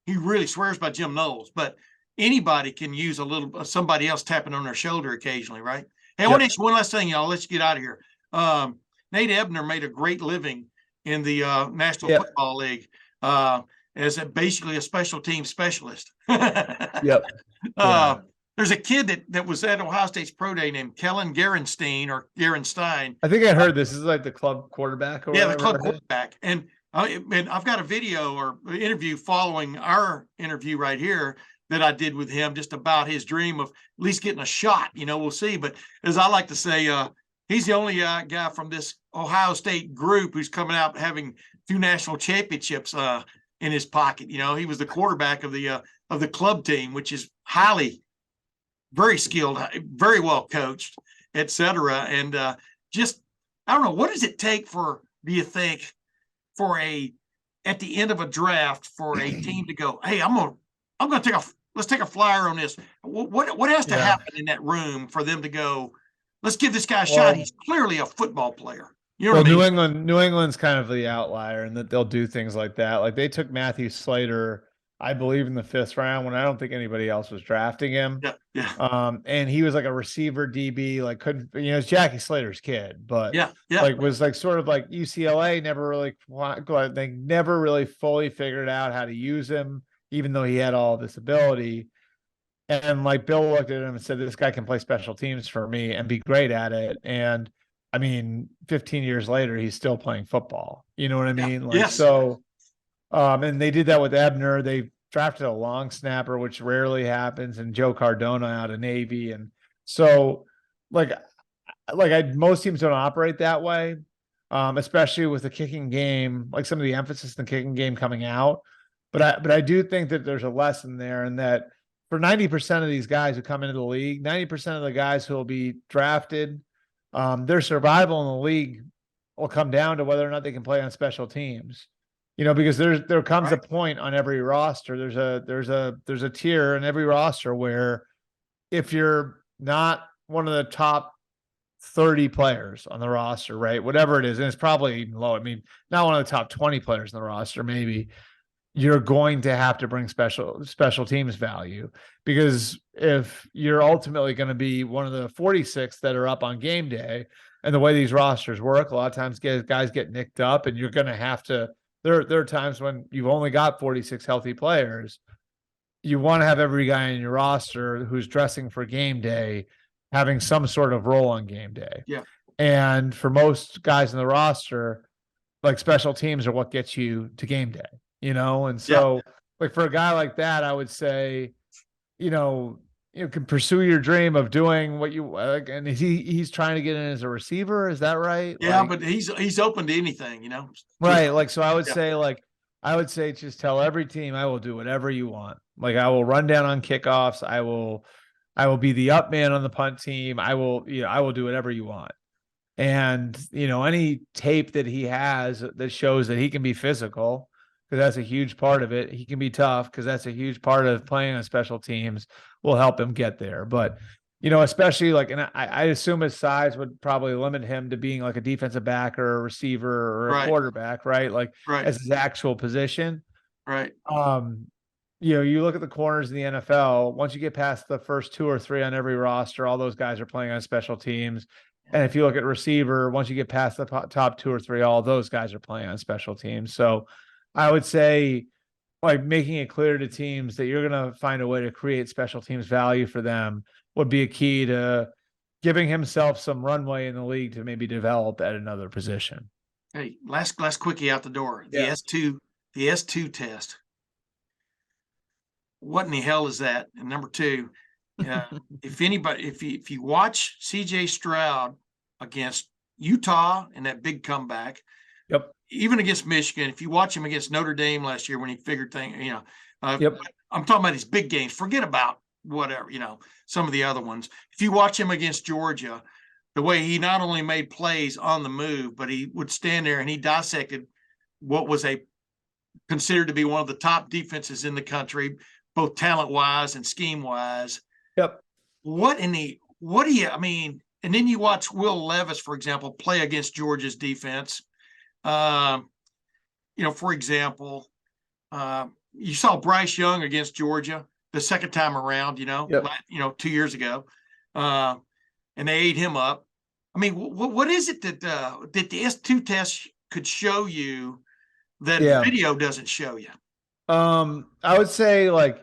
really swears by Jim Knowles, but anybody can use a little somebody else tapping on their shoulder occasionally, right? Hey, I want to ask you one last thing, y'all. Let's get out of here. Nate Ebner made a great living in the National Yep. Football League as basically a special team specialist. Yep. Yeah. There's a kid that was at Ohio State's pro day named Kellen Gerenstein or Gerenstein. I think I heard this is like the club quarterback or whatever. The club quarterback. And I've got a video or interview following our interview right here that I did with him just about his dream of at least getting a shot. We'll see. But as I like to say, he's the only guy from this Ohio State group who's coming out having 2 national championships in his pocket. He was the quarterback of the club team, which is very skilled, very well coached, et cetera. And I don't know, what does it take do you think, at the end of a draft for a team to go, hey, let's take a flyer on this. What has to happen in that room for them to go, let's give this guy a shot. He's clearly a football player. You know what I mean? New England's kind of the outlier in that they'll do things like that. Like they took Matthew Slater, I believe, in the 5th round when I don't think anybody else was drafting him. Yeah. And he was like a receiver DB, like couldn't, it's Jackie Slater's kid, but like was like sort of like UCLA they never really fully figured out how to use him, even though he had all this ability. And like Bill looked at him and said, this guy can play special teams for me and be great at it. And I mean, 15 years later, he's still playing football. You know what I mean? Like, yes. So, and they did that with Ebner. They drafted a long snapper, which rarely happens, and Joe Cardona out of Navy. And so most teams don't operate that way. Especially with the kicking game, like some of the emphasis in the kicking game coming out. But I do think that there's a lesson there, and that for 90% of these guys who come into the league, 90% of the guys who will be drafted, their survival in the league will come down to whether or not they can play on special teams. Because there comes a point on every roster. There's a tier in every roster where if you're not one of the top 30 players on the roster, right, whatever it is, and it's probably even low. I mean, not one of the top 20 players in the roster, maybe, you're going to have to bring special teams value, because if you're ultimately going to be one of the 46 that are up on game day, and the way these rosters work, a lot of times guys get nicked up, and you're going to have to. There are times when you've only got 46 healthy players. You want to have every guy in your roster who's dressing for game day having some sort of role on game day. Yeah. And for most guys in the roster, like special teams are what gets you to game day, And so like for a guy like that, I would say, you can pursue your dream of doing what you like. And he's trying to get in as a receiver. Is that right? Yeah, but he's open to anything, Right. Like, so I would say, just tell every team, I will do whatever you want. Like, I will run down on kickoffs. I will be the up man on the punt team. I will do whatever you want. And, any tape that he has that shows that he can be physical, because that's a huge part of it. He can be tough, because that's a huge part of playing on special teams, will help him get there. But, especially like, and I assume his size would probably limit him to being like a defensive back or a receiver or a quarterback, right? Like as his actual position. Right. You look at the corners in the NFL, once you get past the first 2 or 3 on every roster, all those guys are playing on special teams. And if you look at receiver, once you get past the top 2 or 3, all those guys are playing on special teams. So I would say, like, making it clear to teams that you're going to find a way to create special teams value for them would be a key to giving himself some runway in the league to maybe develop at another position. Hey, last quickie out the door. The S2 test. What in the hell is that? And number 2, if you watch CJ Stroud against Utah in that big comeback, even against Michigan, if you watch him against Notre Dame last year when he figured things, I'm talking about his big games. Forget about whatever, some of the other ones. If you watch him against Georgia, the way he not only made plays on the move, but he would stand there and he dissected what was considered to be one of the top defenses in the country, both talent wise and scheme wise. Yep. And then you watch Will Levis, for example, play against Georgia's defense. For example, you saw Bryce Young against Georgia the second time around, Yep. 2 years ago, and they ate him up. I mean, what is it that the S2 test could show you that video doesn't show you? I would say like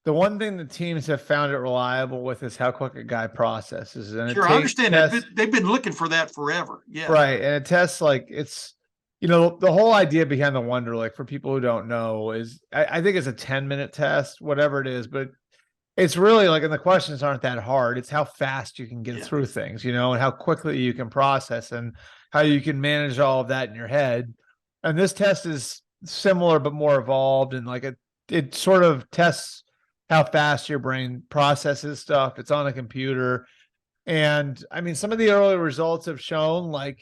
the one thing the teams have found it reliable with is how quick a guy processes. And sure, I understand that. They've been looking for that forever. Yeah. Right. And it tests like it's, the whole idea behind the Wonder, like for people who don't know, is I think it's a 10-minute test, whatever it is, but it's really like, and the questions aren't that hard. It's how fast you can get through things, and how quickly you can process and how you can manage all of that in your head. And this test is similar, but more evolved. And like it sort of tests how fast your brain processes stuff. It's on a computer. And I mean, some of the early results have shown like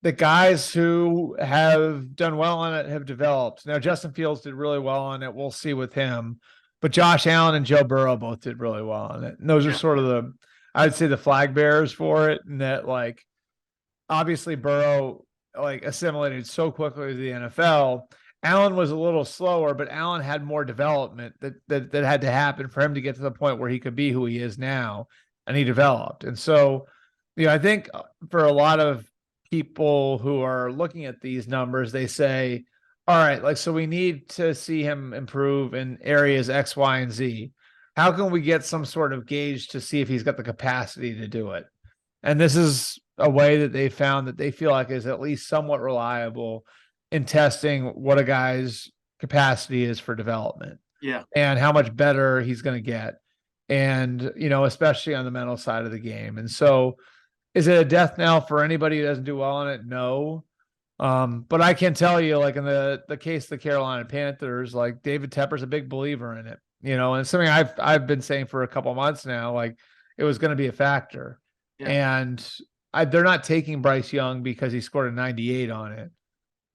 the guys who have done well on it have developed. Now, Justin Fields did really well on it. We'll see with him. But Josh Allen and Joe Burrow both did really well on it. And those are sort of I'd say the flag bearers for it. And that like, obviously Burrow like assimilated so quickly to the NFL. Allen was a little slower, but Allen had more development that had to happen for him to get to the point where he could be who he is now. And he developed. And so, I think for a lot of people who are looking at these numbers, they say, all right, like, so we need to see him improve in areas X, Y, and Z. How can we get some sort of gauge to see if he's got the capacity to do it? And this is a way that they found that they feel like is at least somewhat reliable in testing what a guy's capacity is for development. Yeah. And how much better he's going to get. And, especially on the mental side of the game. And so is it a death knell for anybody who doesn't do well on it? No. But I can tell you, like in the case of the Carolina Panthers, like David Tepper's a big believer in it, and it's something I've been saying for a couple months now, like it was going to be a factor. Yeah. And they're not taking Bryce Young because he scored a 98 on it.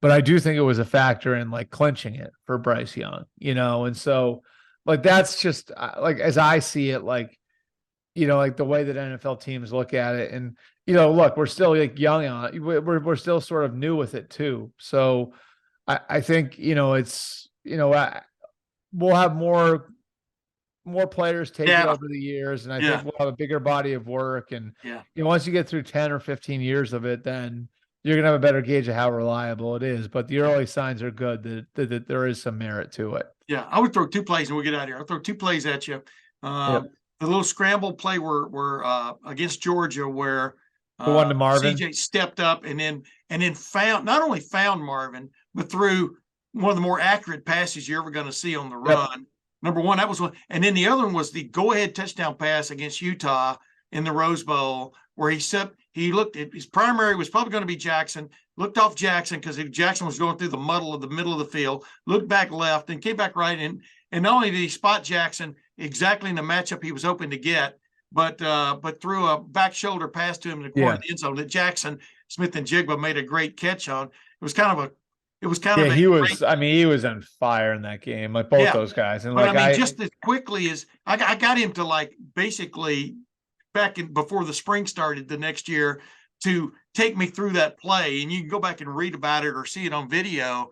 But I do think it was a factor in like clinching it for Bryce Young, and so like that's just like as I see it, like like the way that NFL teams look at it, and look, we're still like young on it. We're still sort of new with it too. So I think it's we'll have more players take it over the years, and I think we'll have a bigger body of work. And once you get through 10 or 15 years of it, then you're gonna have a better gauge of how reliable it is. But the early signs are good that there is some merit to it. Yeah, I would throw two plays and we'll get out of here. I'll throw two plays at you. The little scramble play were against Georgia where the one to Marvin. CJ stepped up and then not only found Marvin, but threw one of the more accurate passes you're ever going to see on the run. Number one, that was one. And then the other one was the go-ahead touchdown pass against Utah in the Rose Bowl, where he looked at his primary was probably going to be Jackson, looked off Jackson because Jackson was going through the muddle of the middle of the field, looked back left and came back right. And not only did he spot Jackson exactly in the matchup he was hoping to get, but threw a back shoulder pass to him in the corner of the end zone that Jackson Smith-Njigba made a great catch on. He was on fire in that game, like both those guys. And but just as quickly as I got him to like basically before the spring started the next year to take me through that play. And you can go back and read about it or see it on video,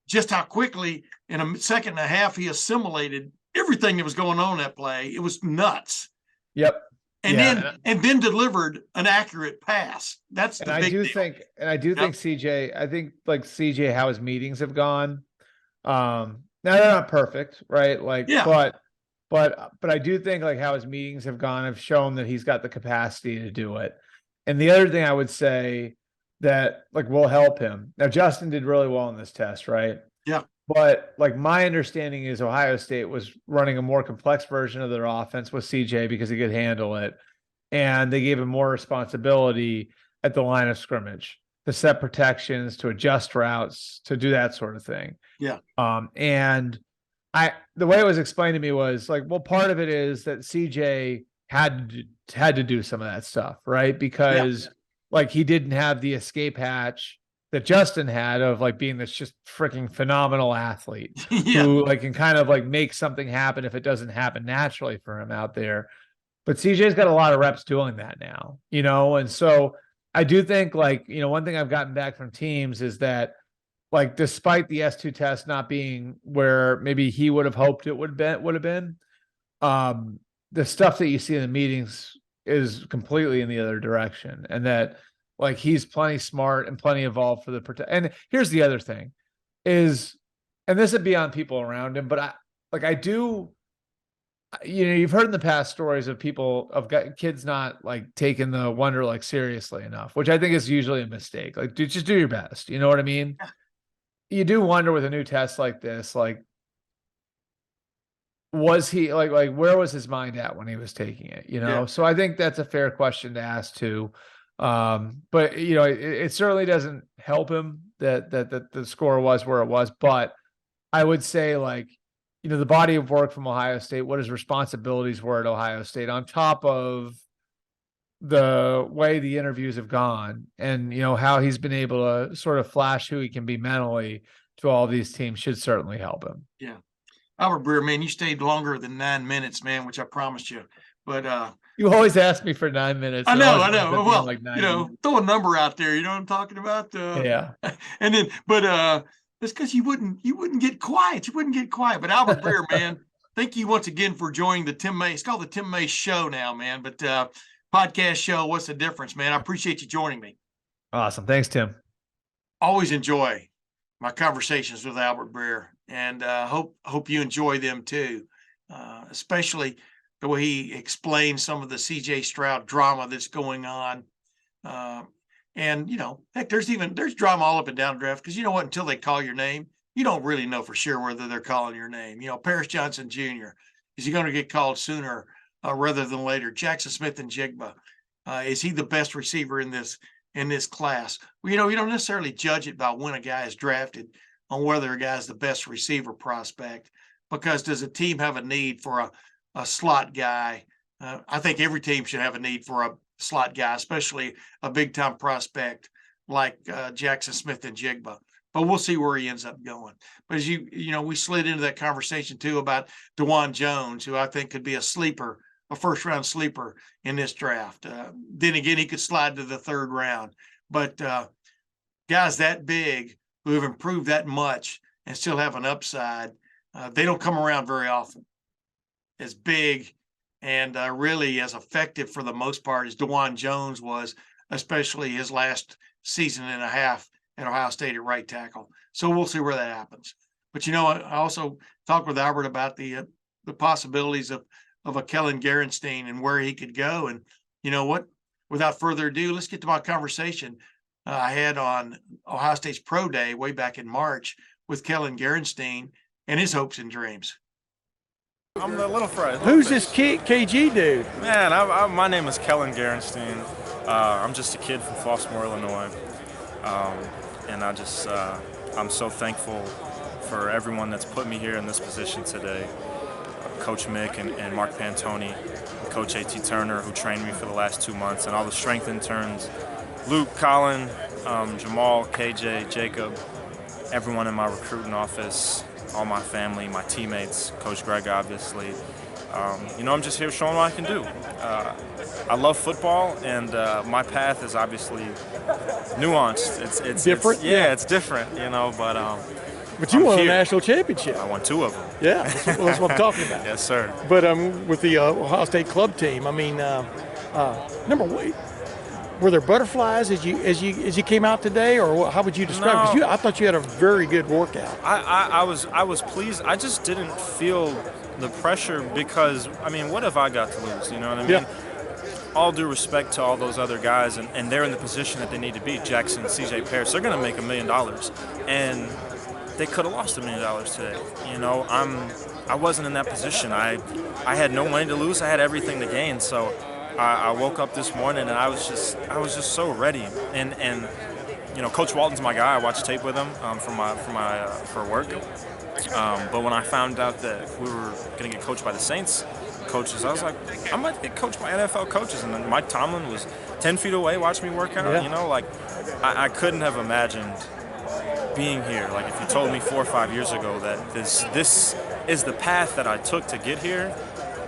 just how quickly in a second and a half he assimilated everything that was going on in that play. It was nuts. Yep. And then delivered an accurate pass. That's the big deal. I do think CJ, like CJ, how his meetings have gone. Now they're not perfect, right? Like, but I do think like how his meetings have gone have shown that he's got the capacity to do it. And the other thing I would say that like will help him. Now, Justin did really well in this test, right? Yeah. But like my understanding is Ohio State was running a more complex version of their offense with CJ because he could handle it. And they gave him more responsibility at the line of scrimmage to set protections, to adjust routes, to do that sort of thing. Yeah. And the way it was explained to me was like, well, part of it is that CJ had to do some of that stuff, right? Because like he didn't have the escape hatch that Justin had of like being this just freaking phenomenal athlete who like can kind of like make something happen if it doesn't happen naturally for him out there. But CJ's got a lot of reps doing that now, and so I do think like, one thing I've gotten back from teams is that like despite the S2 test not being where maybe he would have hoped it would have been, the stuff that you see in the meetings is completely in the other direction, and that like he's plenty smart and plenty evolved for the protect. And here's the other thing is, and this would be on people around him, but I do, you've heard in the past stories of people of kids not like taking the wonder like seriously enough, which I think is usually a mistake. Like, just do your best. You know what I mean? You do wonder with a new test like this, like, was he like where was his mind at when he was taking it? So I think that's a fair question to ask too. But it certainly doesn't help him that the score was where it was. But I would say like, the body of work from Ohio State, what his responsibilities were at Ohio State, on top of the way the interviews have gone, and how he's been able to sort of flash who he can be mentally to all these teams, should certainly help him. Yeah. Albert Breer, man, you stayed longer than 9 minutes, man, which I promised you. But you always ask me for 9 minutes. I know. Well, like throw a number out there. You know what I'm talking about? Yeah. And then, but it's because you wouldn't get quiet. You wouldn't get quiet. But Albert Breer, man, thank you once again for joining the Tim May. It's called the Tim May Show now, man. But podcast show, what's the difference, man? I appreciate you joining me. Awesome. Thanks, Tim. Always enjoy my conversations with Albert Breer, and hope you enjoy them too, especially the way he explains some of the CJ Stroud drama that's going on. And heck, there's drama all up and down the draft, because you know what, until they call your name, you don't really know for sure whether they're calling your name. Paris Johnson Jr., is he going to get called sooner rather than later? Jackson Smith-Njigba, is he the best receiver in this class? Well, you don't necessarily judge it by when a guy is drafted on whether a guy's the best receiver prospect, because does a team have a need for a slot guy? I think every team should have a need for a slot guy, especially a big-time prospect like Jackson Smith-Njigba. But we'll see where he ends up going. But as we slid into that conversation too about DeJuan Jones, who I think could be a sleeper, a first-round sleeper in this draft. Then again, he could slide to the third round. But guys that big who have improved that much and still have an upside, they don't come around very often. As big and really as effective for the most part as DeJuan Jones was, especially his last season and a half at Ohio State at right tackle. So we'll see where that happens. But I also talked with Albert about the possibilities of a Kellen Gerenstein and where he could go. And you know what? Without further ado, let's get to my conversation I had on Ohio State's Pro Day way back in March with Kellen Gerenstein and his hopes and dreams. I'm the little Fred. Who's this KG dude? Man, my name is Kellen Gerenstein. I'm just a kid from Flossmoor, Illinois. And I'm so thankful for everyone that's put me here in this position today. Coach Mick and Mark Pantoni, Coach A.T. Turner, who trained me for the last 2 months, and all the strength interns, Luke, Colin, Jamal, KJ, Jacob, everyone in my recruiting office, all my family, my teammates, Coach Greg, obviously. I'm just here showing what I can do. I love football, and my path is obviously nuanced. It's different? It's different, But you won a national championship. I won 2 of them. Yeah, that's what I'm talking about. Yes, sir. But with the Ohio State club team, I mean, number one, were there butterflies as you came out today, or how would you describe it? 'Cause I thought you had a very good workout. I was pleased. I just didn't feel the pressure because, what have I got to lose? You know what I mean? Yeah. All due respect to all those other guys, and they're in the position that they need to be. Jackson, CJ Paris, they're going to make $1 million, and they could have lost $1 million today. I wasn't in that position. I had no money to lose. I had everything to gain. So I woke up this morning and I was just so ready. And Coach Walton's my guy. I watch tape with him for work. But when I found out that we were going to get coached by the Saints coaches, I was like, I might get coached by NFL coaches. And then Mike Tomlin was 10 feet away watching me work out. Yeah. You know, like I couldn't have imagined being here. Like if you told me 4 or 5 years ago that this is the path that I took to get here,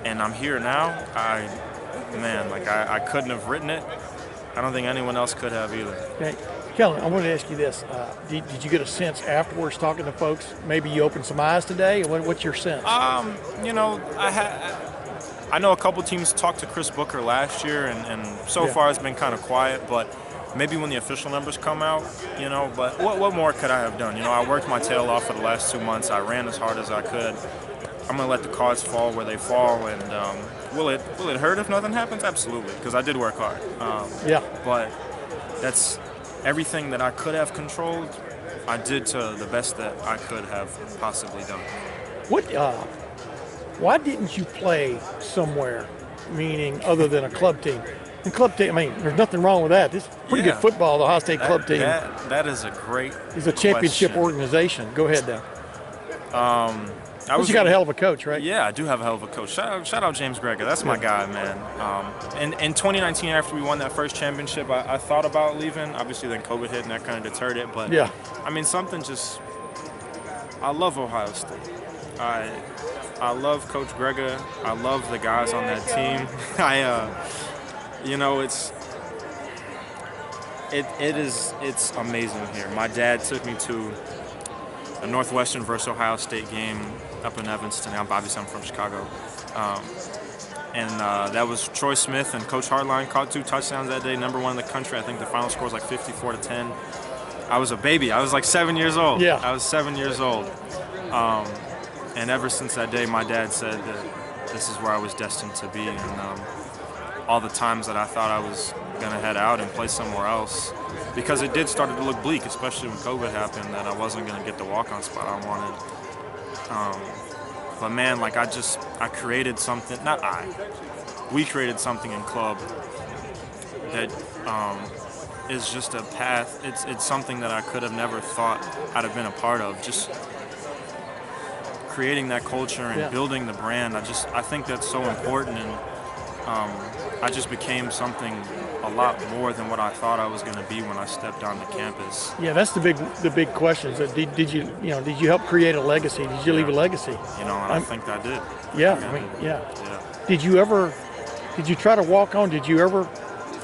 and I'm here now, I couldn't have written it. I don't think anyone else could have either. Okay. Kellen, I wanted to ask you this. Did you get a sense afterwards talking to folks, maybe you opened some eyes today? What's your sense? You know, I know a couple teams talked to Chris Booker last year, and so far it's been kind of quiet, but maybe when the official numbers come out, you know, but what more could I have done? You know, I worked my tail off for the last 2 months. I ran as hard as I could. I'm going to let the cards fall where they fall, and will it hurt if nothing happens? Absolutely, because I did work hard. But that's everything that I could have controlled, I did to the best that I could have possibly done. Why didn't you play somewhere, meaning other than a club team? And club team, I mean, there's nothing wrong with that. This is pretty good football, the Ohio State club team. That is a great It's a championship organization. Go ahead, Dan. You got a hell of a coach, right? Yeah, I do have a hell of a coach. Shout out James Greger. That's my guy, man. In 2019, after we won that first championship, I thought about leaving. Obviously, then COVID hit, and that kind of deterred it. But, I mean, I love Ohio State. I love Coach Greger. I love the guys on that team. You know, it's amazing here. My dad took me to a Northwestern versus Ohio State game up in Evanston. Obviously, I'm from Chicago. That was Troy Smith and Coach Hartline caught 2 touchdowns that day, number 1 in the country. I think the final score was like 54-10. I was a baby. I was like 7 years old. Yeah. I was 7 years old. And ever since that day, my dad said that this is where I was destined to be. And all the times that I thought I was going to head out and play somewhere else, because it did start to look bleak, especially when COVID happened, that I wasn't going to get the walk-on spot I wanted. But man, like I created something, we created something in club that is just a path. It's something that I could have never thought I'd have been a part of. Just creating that culture and building the brand. I think that's so important, and I just became something a lot more than what I thought I was going to be when I stepped onto campus. Yeah, that's the big question. So did you help create a legacy? Did you leave a legacy? You know, and I think I did. Yeah. Did you try to walk on? Did you ever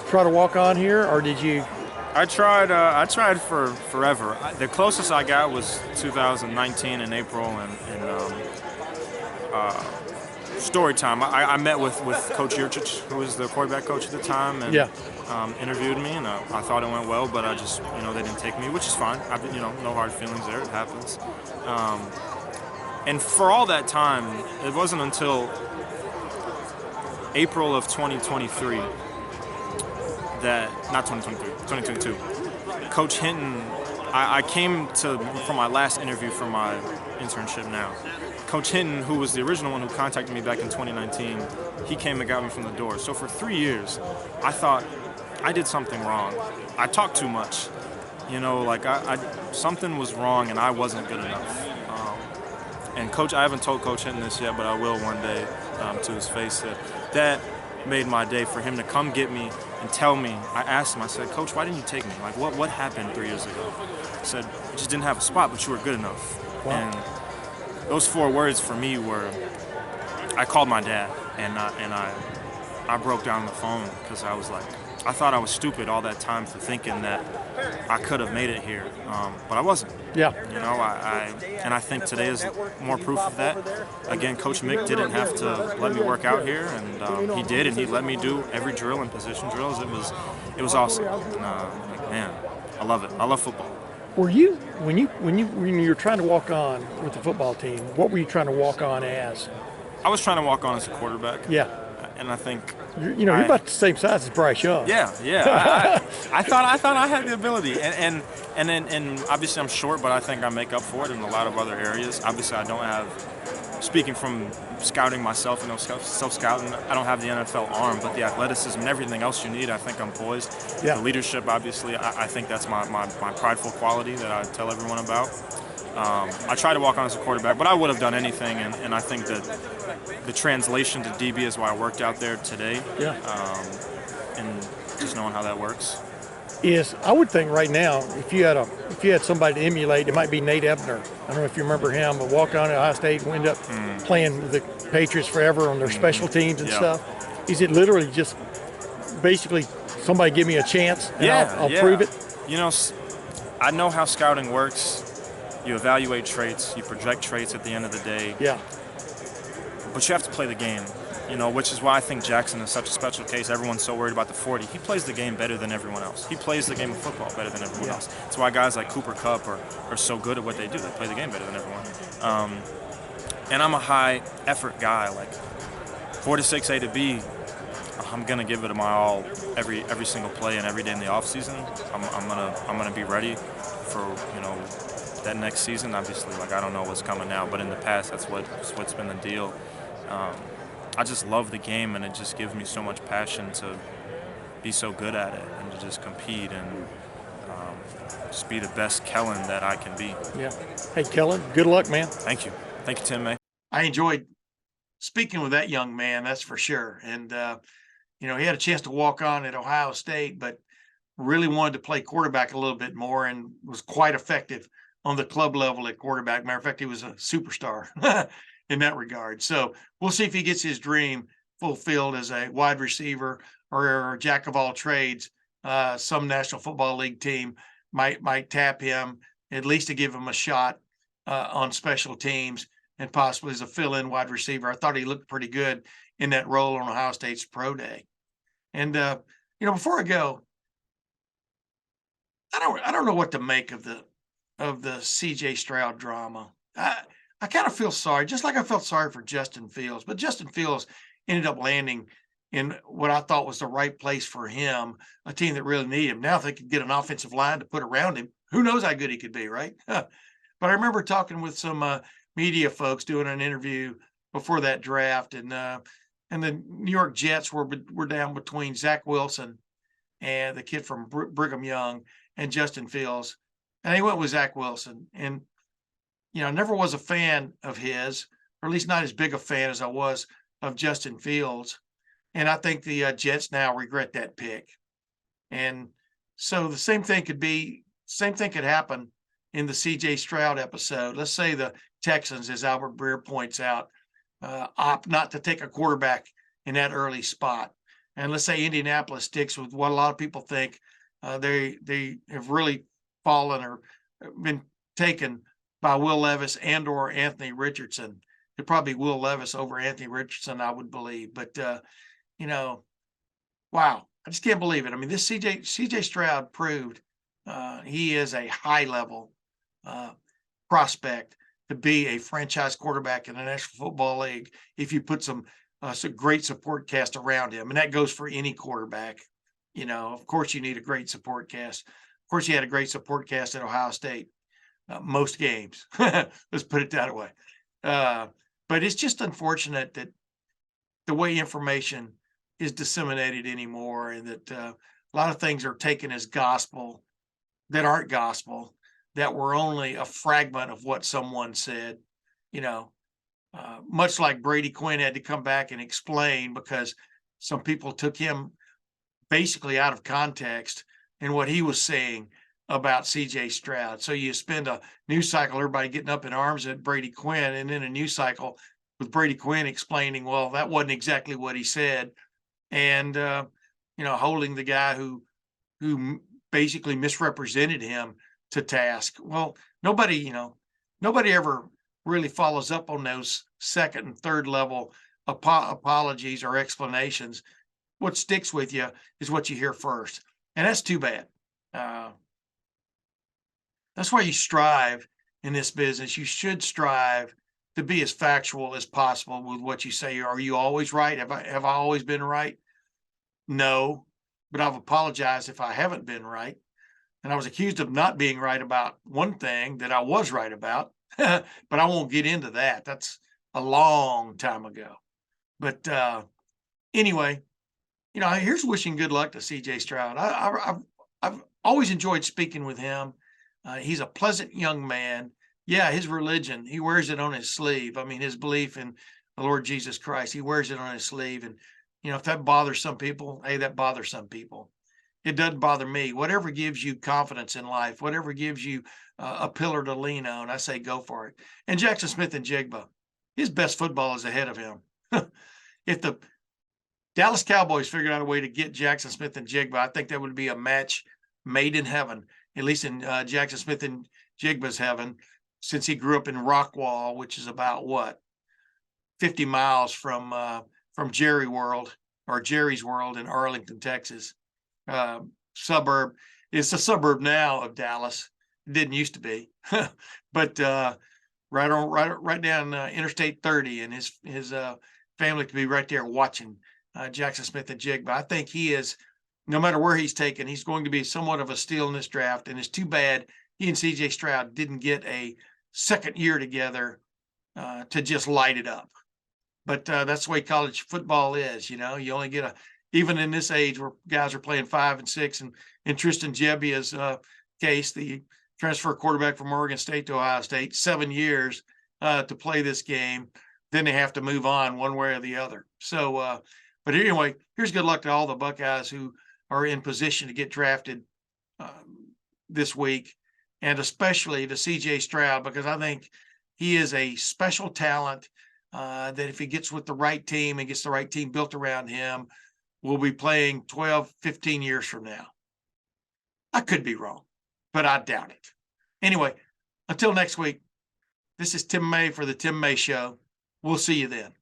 try to walk on here, or did you? I tried for forever. The closest I got was 2019 in April, and story time. I met with Coach Yurchich, who was the quarterback coach at the time, and interviewed me, and I thought it went well, but I just, they didn't take me, which is fine. No hard feelings there. It happens. And for all that time, it wasn't until April of 2023 not 2023, 2022. Coach Hinton, I came for my last interview for my internship now. Coach Hinton, who was the original one who contacted me back in 2019, he came and got me from the door. So for 3 years, I thought I did something wrong. I talked too much. Something was wrong and I wasn't good enough. And I haven't told Coach Hinton this yet, but I will one day to his face. That made my day for him to come get me and tell me. I asked him, I said, Coach, why didn't you take me? Like, what happened 3 years ago? He said, you just didn't have a spot, but you were good enough. Wow. And those 4 words for me were, I called my dad, and I broke down on the phone because I was like, I thought I was stupid all that time for thinking that I could have made it here, but I wasn't. Yeah. I think today is more proof of that. Again, Coach Mick didn't have to let me work out here, and he did, and he let me do every drill and position drills. It was awesome. Man, I love it. I love football. Were you when you're trying to walk on with the football team? What were you trying to walk on as? I was trying to walk on as a quarterback. Yeah. And I think you're about the same size as Bryce Young. Yeah. I thought I had the ability, and obviously I'm short, but I think I make up for it in a lot of other areas. Obviously, I don't have, speaking from scouting myself, self-scouting, I don't have the NFL arm, but the athleticism and everything else you need, I think I'm poised. Yeah. The leadership, obviously, I think that's my prideful quality that I tell everyone about. I tried to walk on as a quarterback, but I would have done anything, and I think that the translation to DB is why I worked out there today. Yeah. And just knowing how that works. Is I would think right now, if you had somebody to emulate, it might be Nate Ebner. I don't know if you remember him, but walked on at Ohio State and ended up playing with the Patriots forever on their special teams and stuff. Is it literally just basically somebody give me a chance and I'll prove it? You know, I know how scouting works. You evaluate traits, you project traits at the end of the day. Yeah. But you have to play the game, you know, which is why I think Jackson is such a special case. Everyone's so worried about the 40. He plays the game better than everyone else. He plays the game of football better than everyone else. That's why guys like Cooper Kupp are so good at what they do. They play the game better than everyone. And I'm a high effort guy. Like 4 to 6, A to B, I'm gonna give it my all every single play and every day in the off season. I'm gonna be ready for, you know, that next season. Obviously, like I don't know what's coming now, but in the past, that's what's been the deal. I just love the game, and it just gives me so much passion to be so good at it and to just compete and just be the best Kellen that I can be. Yeah. Hey, Kellen, good luck, man. Thank you, Tim May. I enjoyed speaking with that young man, that's for sure. And you know, he had a chance to walk on at Ohio State, but really wanted to play quarterback a little bit more and was quite effective on the club level at quarterback. Matter of fact, he was a superstar in that regard. So we'll see if he gets his dream fulfilled as a wide receiver or a jack of all trades. Some National Football League team might tap him at least to give him a shot on special teams and possibly as a fill-in wide receiver. I thought he looked pretty good in that role on Ohio State's pro day. And you know, before I go, I don't know what to make of the CJ Stroud drama. I kind of feel sorry, just like I felt sorry for Justin Fields, but Justin Fields ended up landing in what I thought was the right place for him, a team that really needed him. Now, if they could get an offensive line to put around him, who knows how good he could be, right? But I remember talking with some media folks doing an interview before that draft, and the New York Jets were down between Zach Wilson and the kid from Brigham Young and Justin Fields, and they went with Zach Wilson. And you know, I never was a fan of his, or at least not as big a fan as I was of Justin Fields. And I think the Jets now regret that pick. And so the same thing could happen in the CJ Stroud episode. Let's say the Texans, as Albert Breer points out, opt not to take a quarterback in that early spot. And let's say Indianapolis sticks with what a lot of people think they have really fallen or been taken by Will Levis and or Anthony Richardson. It'd probably Will Levis over Anthony Richardson, I would believe. But, you know, wow, I just can't believe it. I mean, this CJ Stroud proved he is a high-level prospect to be a franchise quarterback in the National Football League if you put some great support cast around him. And that goes for any quarterback. You know, of course, you need a great support cast. Of course, he had a great support cast at Ohio State. Most games, let's put it that way. But it's just unfortunate that the way information is disseminated anymore, and that a lot of things are taken as gospel that aren't gospel, that were only a fragment of what someone said. You know, much like Brady Quinn had to come back and explain because some people took him basically out of context in what he was saying about CJ Stroud. So you spend a news cycle, everybody getting up in arms at Brady Quinn, and then a news cycle with Brady Quinn explaining, well, that wasn't exactly what he said. And, you know, holding the guy who basically misrepresented him to task. Well, nobody ever really follows up on those second and third level apologies or explanations. What sticks with you is what you hear first. And that's too bad. That's why you strive in this business. You should strive to be as factual as possible with what you say. Are you always right? Have I always been right? No, but I've apologized if I haven't been right. And I was accused of not being right about one thing that I was right about, but I won't get into that. That's a long time ago. But anyway, you know, here's wishing good luck to CJ Stroud. I've always enjoyed speaking with him. He's a pleasant young man. Yeah, his religion, he wears it on his sleeve. I mean, his belief in the Lord Jesus Christ, he wears it on his sleeve. And, if that bothers some people, hey, that bothers some people. It doesn't bother me. Whatever gives you confidence in life, whatever gives you a pillar to lean on, I say go for it. And Jackson Smith-Njigba, his best football is ahead of him. If the Dallas Cowboys figured out a way to get Jackson Smith-Njigba, I think that would be a match made in heaven, at least in Jackson Smith-Njigba's heaven, since he grew up in Rockwall, which is about what, 50 miles from Jerry's World in Arlington, Texas. Suburb. It's a suburb now of Dallas. It didn't used to be, but right down Interstate 30, and his family could be right there watching Jackson Smith-Njigba. I think he is, no matter where he's taken, he's going to be somewhat of a steal in this draft. And it's too bad he and CJ Stroud didn't get a second year together to just light it up. But that's the way college football is. You only get even in this age where guys are playing 5 and 6, and in Tristan Gebbia's case, the transfer quarterback from Oregon State to Ohio State, 7 years to play this game. Then they have to move on one way or the other. So, but anyway, here's good luck to all the Buckeyes who are in position to get drafted this week, and especially to CJ Stroud, because I think he is a special talent that if he gets with the right team and gets the right team built around him, we'll be playing 12, 15 years from now. I could be wrong, but I doubt it. Anyway, until next week, this is Tim May for the Tim May Show. We'll see you then.